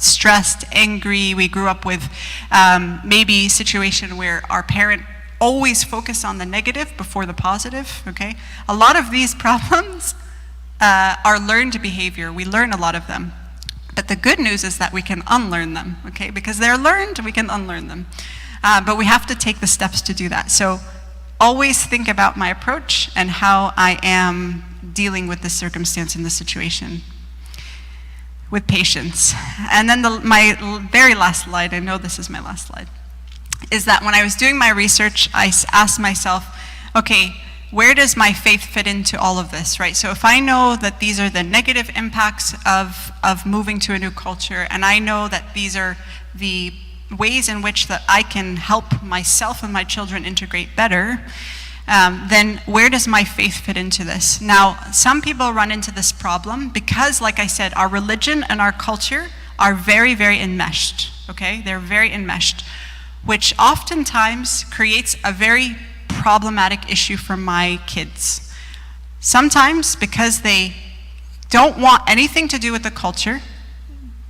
stressed, angry. We grew up with maybe a situation where our parent always focused on the negative before the positive, okay? A lot of these problems are learned behavior. We learn a lot of them. But the good news is that we can unlearn them, okay? Because they're learned, we can unlearn them. But we have to take the steps to do that. So always think about my approach and how I am dealing with this circumstance and this situation with patience. And then my very last slide, I know this is my last slide, is that when I was doing my research, I asked myself, okay, where does my faith fit into all of this, right? So if I know that these are the negative impacts of moving to a new culture, and I know that these are the ways in which that I can help myself and my children integrate better, then where does my faith fit into this? Now, some people run into this problem because, like I said, our religion and our culture are very, very enmeshed, okay? They're very enmeshed, which oftentimes creates a very problematic issue for my kids. Sometimes because they don't want anything to do with the culture,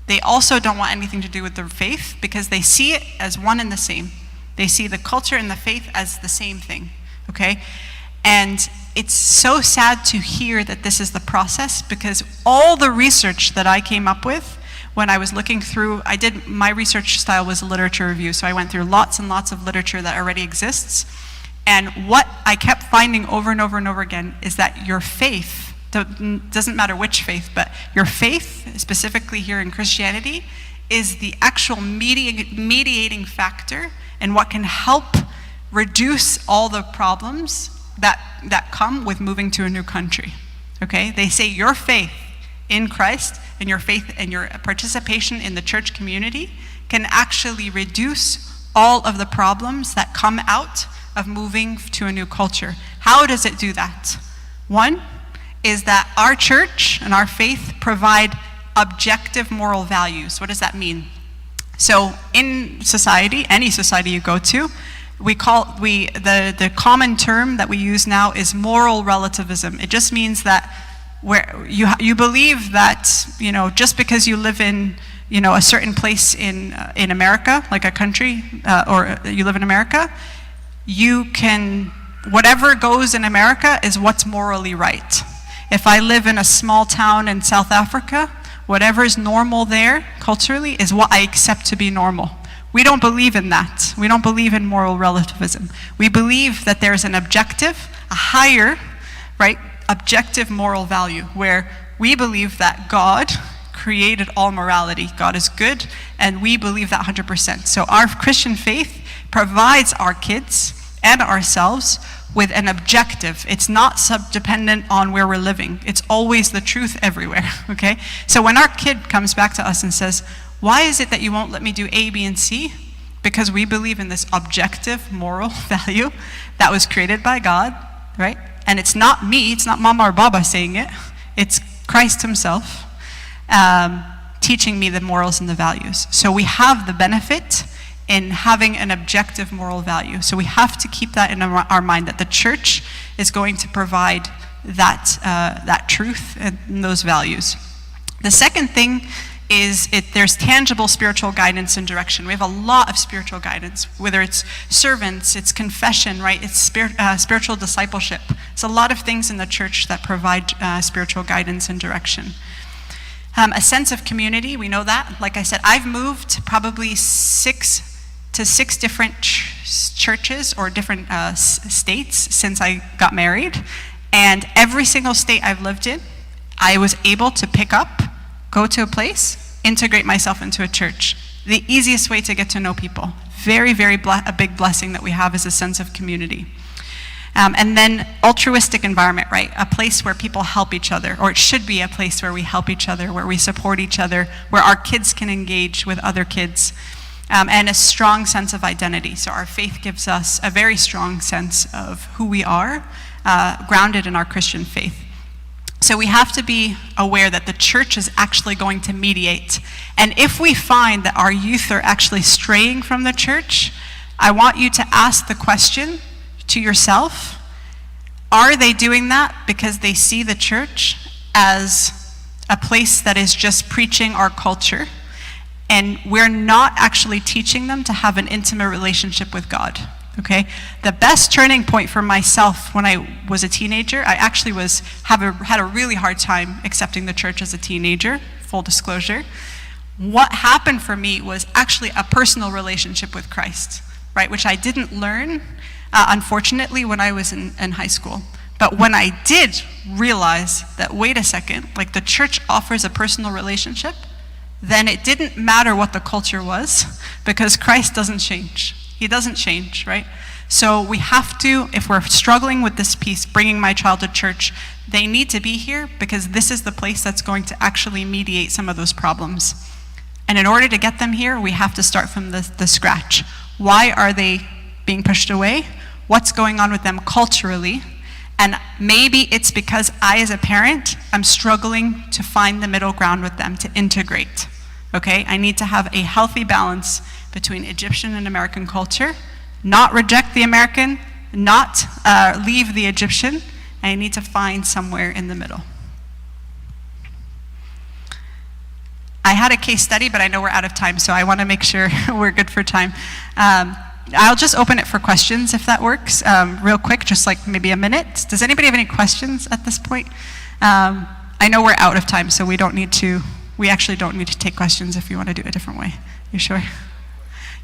they also don't want anything to do with their faith because they see it as one and the same. They see the culture and the faith as the same thing. Okay? And it's so sad to hear that this is the process, because all the research that I came up with when I was looking through, my research style was a literature review, so I went through lots and lots of literature that already exists. And what I kept finding over and over and over again is that your faith, doesn't matter which faith, but your faith, specifically here in Christianity, is the actual mediating factor and what can help reduce all the problems that come with moving to a new country, okay? They say your faith in Christ and your faith and your participation in the church community can actually reduce all of the problems that come out of moving to a new culture. How does it do that? One is that our church and our faith provide objective moral values. What does that mean? So in society, any society you go to, the common term that we use now is moral relativism. It just means that where you believe that, just because you live in a certain place in America, like a country, or you live in America, whatever goes in America is what's morally right. If I live in a small town in South Africa, whatever is normal there culturally is what I accept to be normal. We don't believe in that. We don't believe in moral relativism. We believe that there's an objective, a higher, objective moral value, where we believe that God created all morality. God is good, and we believe that 100%. So our Christian faith provides our kids and ourselves with an objective. It's not dependent on where we're living. It's always the truth everywhere, okay? So when our kid comes back to us and says, why is it that you won't let me do A, B, and C? Because we believe in this objective moral value that was created by God, right? And it's not me, it's not Mama or Baba saying it. It's Christ himself teaching me the morals and the values. So we have the benefit in having an objective moral value. So we have to keep that in our mind, that the church is going to provide that truth and those values. The second thing is there's tangible spiritual guidance and direction. We have a lot of spiritual guidance, whether it's servants, it's confession, right? It's spiritual discipleship. It's a lot of things in the church that provide spiritual guidance and direction. A sense of community, we know that. Like I said, I've moved probably six different churches or different states since I got married. And every single state I've lived in, I was able to pick up, go to a place, integrate myself into a church. The easiest way to get to know people. Very, very a big blessing that we have is a sense of community. And then altruistic environment, right? A place where people help each other, or it should be a place where we help each other, where we support each other, where our kids can engage with other kids, and a strong sense of identity. So our faith gives us a very strong sense of who we are, grounded in our Christian faith. So we have to be aware that the church is actually going to mediate. And if we find that our youth are actually straying from the church, I want you to ask the question to yourself, are they doing that because they see the church as a place that is just preaching our culture, and we're not actually teaching them to have an intimate relationship with God? Okay, the best turning point for myself when I was a teenager, I actually had a really hard time accepting the church as a teenager, full disclosure. What happened for me was actually a personal relationship with Christ, right, which I didn't learn, unfortunately, when I was in high school. But when I did realize that, wait a second, like the church offers a personal relationship, then it didn't matter what the culture was, because Christ doesn't change. He doesn't change, right? So we have to, if we're struggling with this piece, bringing my child to church, they need to be here because this is the place that's going to actually mediate some of those problems. And in order to get them here, we have to start from the scratch. Why are they being pushed away? What's going on with them culturally? And maybe it's because I, as a parent, I'm struggling to find the middle ground with them, to integrate. Okay? I need to have a healthy balance between Egyptian and American culture, not reject the American, not leave the Egyptian. I need to find somewhere in the middle. I had a case study, but I know we're out of time, so I want to make sure we're good for time. I'll just open it for questions if that works, real quick, just like maybe a minute. Does anybody have any questions at this point? I know we're out of time, so we actually don't need to take questions if you want to do it a different way. You sure?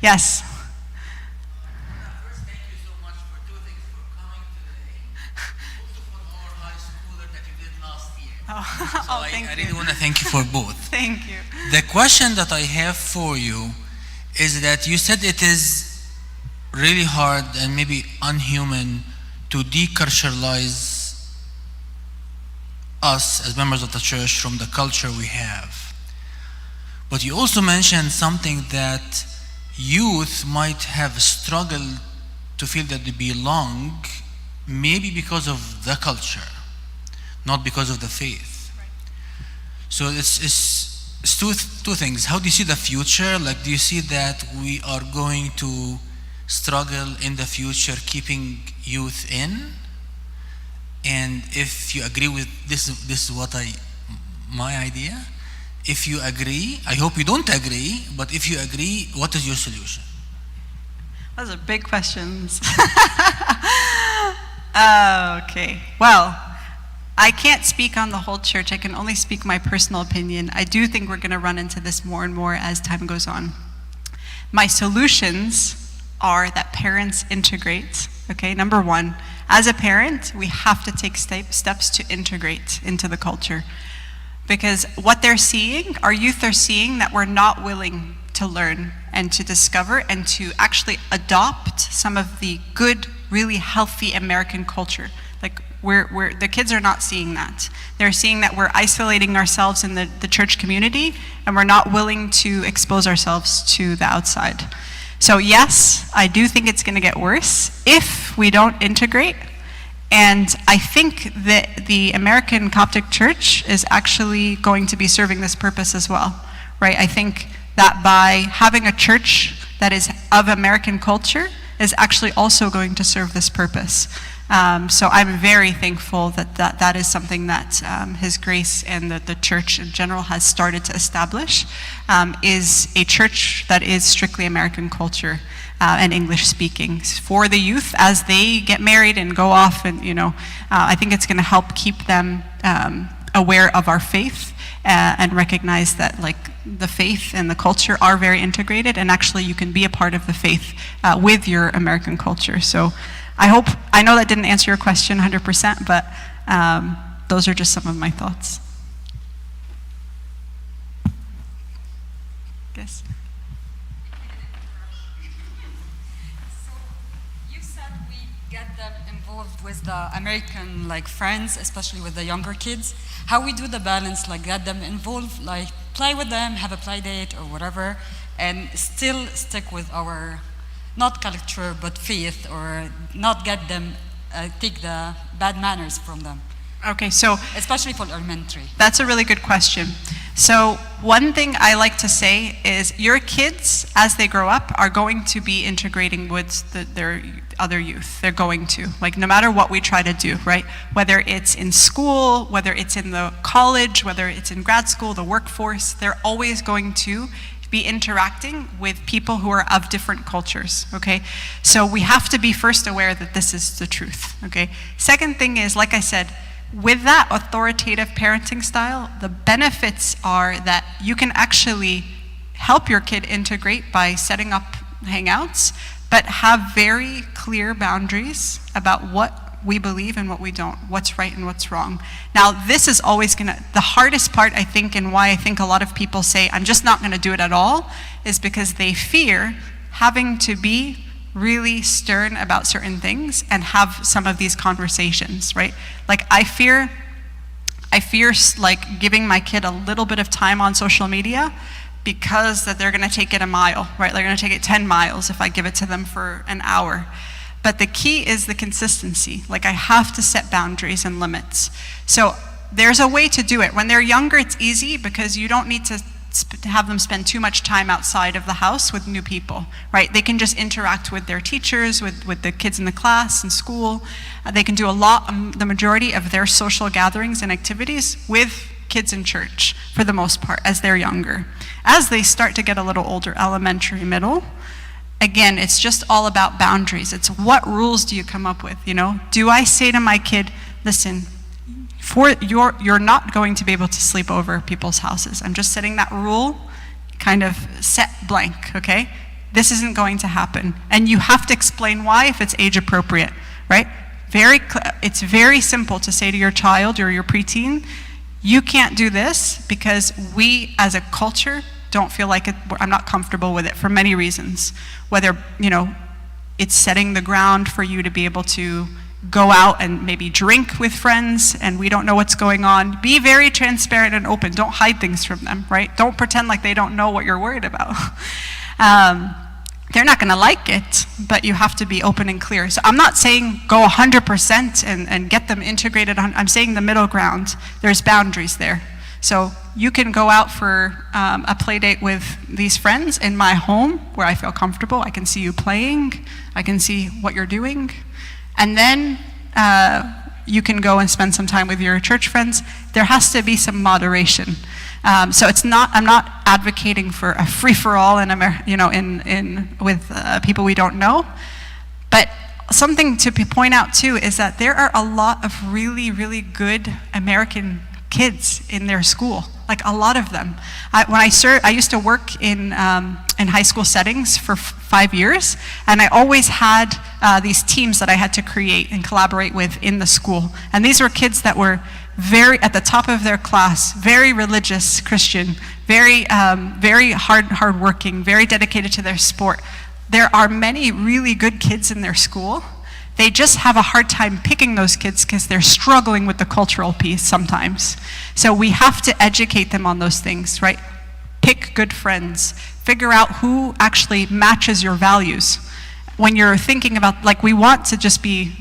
Yes. First, thank you so much for two things, for coming today, also for our high schooler that you did last year. I really want to thank you for both. Thank you. The question that I have for you is that you said it is really hard and maybe unhuman to deculturalize us as members of the church from the culture we have. But you also mentioned something that youth might have struggled to feel that they belong, maybe because of the culture, not because of the faith. Right. So it's two things. How do you see the future? Like, do you see that we are going to struggle in the future keeping youth in? And if you agree with this is what my idea. If you agree, I hope you don't agree, but if you agree, what is your solution? Those are big questions. Okay, well, I can't speak on the whole church. I can only speak my personal opinion. I do think we're going to run into this more and more as time goes on. My solutions are that parents integrate. Okay, number one, as a parent, we have to take steps to integrate into the culture. Because what they're seeing, our youth are seeing that we're not willing to learn and to discover and to actually adopt some of the good, really healthy American culture. Like, the kids are not seeing that. They're seeing that we're isolating ourselves in the church community and we're not willing to expose ourselves to the outside. So yes, I do think it's going to get worse if we don't integrate. And I think that the American Coptic Church is actually going to be serving this purpose as well, right? I think that by having a church that is of American culture is actually also going to serve this purpose. So I'm very thankful that is something that His Grace and the church in general has started to establish, is a church that is strictly American culture and English speaking for the youth as they get married and go off, and I think it's going to help keep them aware of our faith and recognize that like the faith and the culture are very integrated, and actually you can be a part of the faith with your American culture. So I know that didn't answer your question 100%, but those are just some of my thoughts. Yes. Get them involved with the American friends, especially with the younger kids. How we do the balance, get them involved, play with them, have a play date or whatever, and still stick with our not culture but faith, or not get them take the bad manners from them. Okay, so especially for elementary. That's a really good question. So one thing I like to say is your kids, as they grow up, are going to be integrating with their other youth. They're going to, no matter what we try to do, right? Whether it's in school, whether it's in the college, whether it's in grad school, the workforce, they're always going to be interacting with people who are of different cultures, okay? So we have to be first aware that this is the truth, okay? Second thing is, like I said, with that authoritative parenting style, the benefits are that you can actually help your kid integrate by setting up hangouts, but have very clear boundaries about what we believe and what we don't, what's right and what's wrong. Now, this is always the hardest part, I think, and why I think a lot of people say, I'm just not gonna do it at all, is because they fear having to be really stern about certain things and have some of these conversations, right? I fear giving my kid a little bit of time on social media because that they're gonna take it a mile, right? They're gonna take it 10 miles if I give it to them for an hour. But the key is the consistency. I have to set boundaries and limits. So there's a way to do it. When they're younger, it's easy because you don't need to have them spend too much time outside of the house with new people, right? They can just interact with their teachers, with the kids in the class and school. They can do the majority of their social gatherings and activities with kids in church for the most part as they're younger. As they start to get a little older, elementary, middle, again, it's just all about boundaries. It's what rules do you come up with, Do I say to my kid, listen, you're not going to be able to sleep over people's houses. I'm just setting that rule, kind of set blank, okay? This isn't going to happen. And you have to explain why if it's age appropriate, right? It's very simple to say to your child or your preteen, you can't do this because we as a culture don't feel like it, I'm not comfortable with it for many reasons. Whether, it's setting the ground for you to be able to go out and maybe drink with friends and we don't know what's going on. Be very transparent and open. Don't hide things from them, right? Don't pretend like they don't know what you're worried about. They're not going to like it, but you have to be open and clear. So I'm not saying go 100% and get them integrated. I'm saying the middle ground. There's boundaries there. So you can go out for a play date with these friends in my home where I feel comfortable. I can see you playing. I can see what you're doing. And then you can go and spend some time with your church friends. There has to be some moderation. So I'm not advocating for a free-for-all with people we don't know. But something to point out too is that there are a lot of really, really good American kids in their school, like a lot of them. I used to work in high school settings for 5 years, and I always had these teams that I had to create and collaborate with in the school. And these were kids that were very at the top of their class, very religious Christian, very hardworking, very dedicated to their sport. There are many really good kids in their school. They just have a hard time picking those kids because they're struggling with the cultural piece sometimes. So we have to educate them on those things, right? Pick good friends. Figure out who actually matches your values. When you're thinking about, like, we want to just be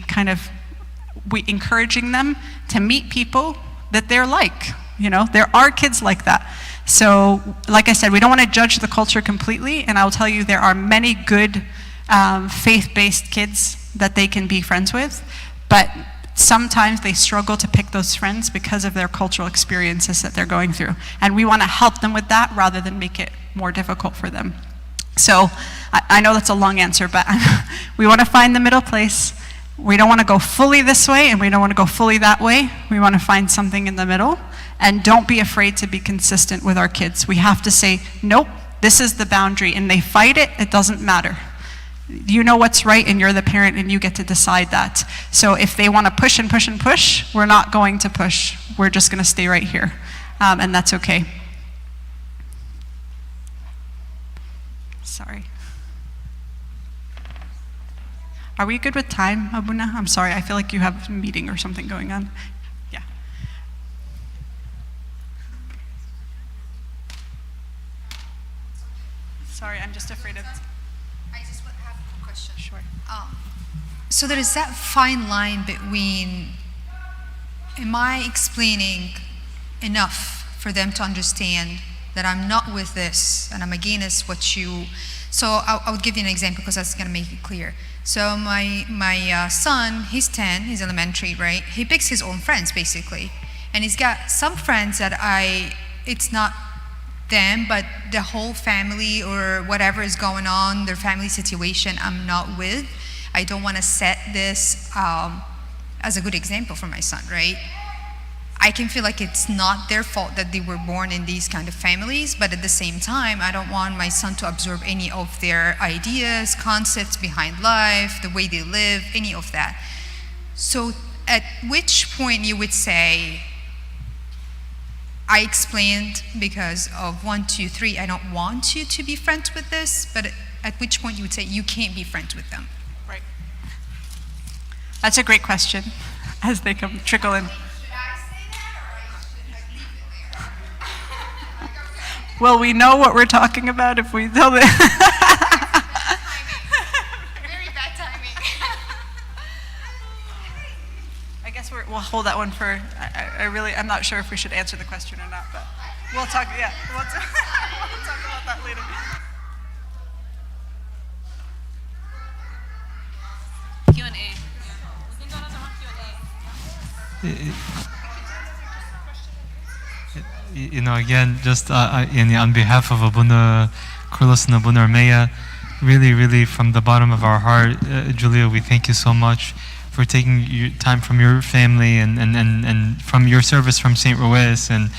we encouraging them to meet people that they're like. There are kids like that. So, like I said, we don't want to judge the culture completely, and I'll tell you there are many good faith-based kids that they can be friends with, but sometimes they struggle to pick those friends because of their cultural experiences that they're going through. And we want to help them with that rather than make it more difficult for them. So I know that's a long answer, but we want to find the middle place. We don't want to go fully this way and we don't want to go fully that way. We want to find something in the middle. And don't be afraid to be consistent with our kids. We have to say, nope, this is the boundary. And they fight it, it doesn't matter. You know what's right and you're the parent and you get to decide that. So if they want to push and push and push, we're not going to push. We're just going to stay right here. And that's okay. Sorry. Are we good with time, Abuna? I'm sorry, I feel like you have a meeting or something going on. Yeah. Sorry, I'm just afraid of... I just have a question. Sure. So there is that fine line between, am I explaining enough for them to understand that I'm not with this and I'm against what you... So I'll give you an example because that's going to make it clear. So my son, he's 10, he's elementary, right? He picks his own friends, basically. And he's got some friends that it's not them, but the whole family or whatever is going on, their family situation, I'm not with. I don't want to set this as a good example for my son, right? I can feel like it's not their fault that they were born in these kind of families, but at the same time, I don't want my son to absorb any of their ideas, concepts behind life, the way they live, any of that. So at which point you would say, I explained because of 1, 2, 3, I don't want you to be friends with this, but at which point you would say you can't be friends with them? Right. That's a great question as they trickle in. Well, we know what we're talking about if we tell them. Very bad timing. I guess we'll hold that one for, I'm not sure if we should answer the question or not, but we'll talk, yeah. We'll talk about that later. Q&A. We can go to the Q&A. Again, just on behalf of Abuna Carlos and Abuna Armeya, really from the bottom of our heart, Julia, we thank you so much for taking your time from your family and from your service from St. Ruiz and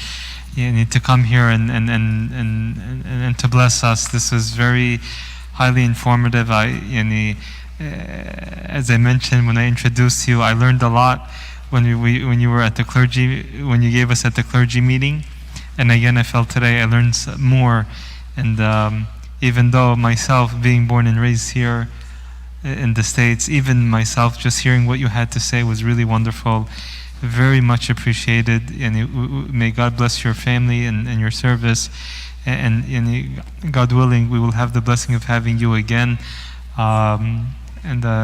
to come here and to bless us. This was very highly informative. As I mentioned when I introduced you, I learned a lot when you were at the clergy, when you gave us at the clergy meeting. And again, I felt today I learned more. And even though myself, being born and raised here, in the States. Even myself, just hearing what you had to say was really wonderful. Very much appreciated. And may God bless your family and your service. And God willing, we will have the blessing of having you again. And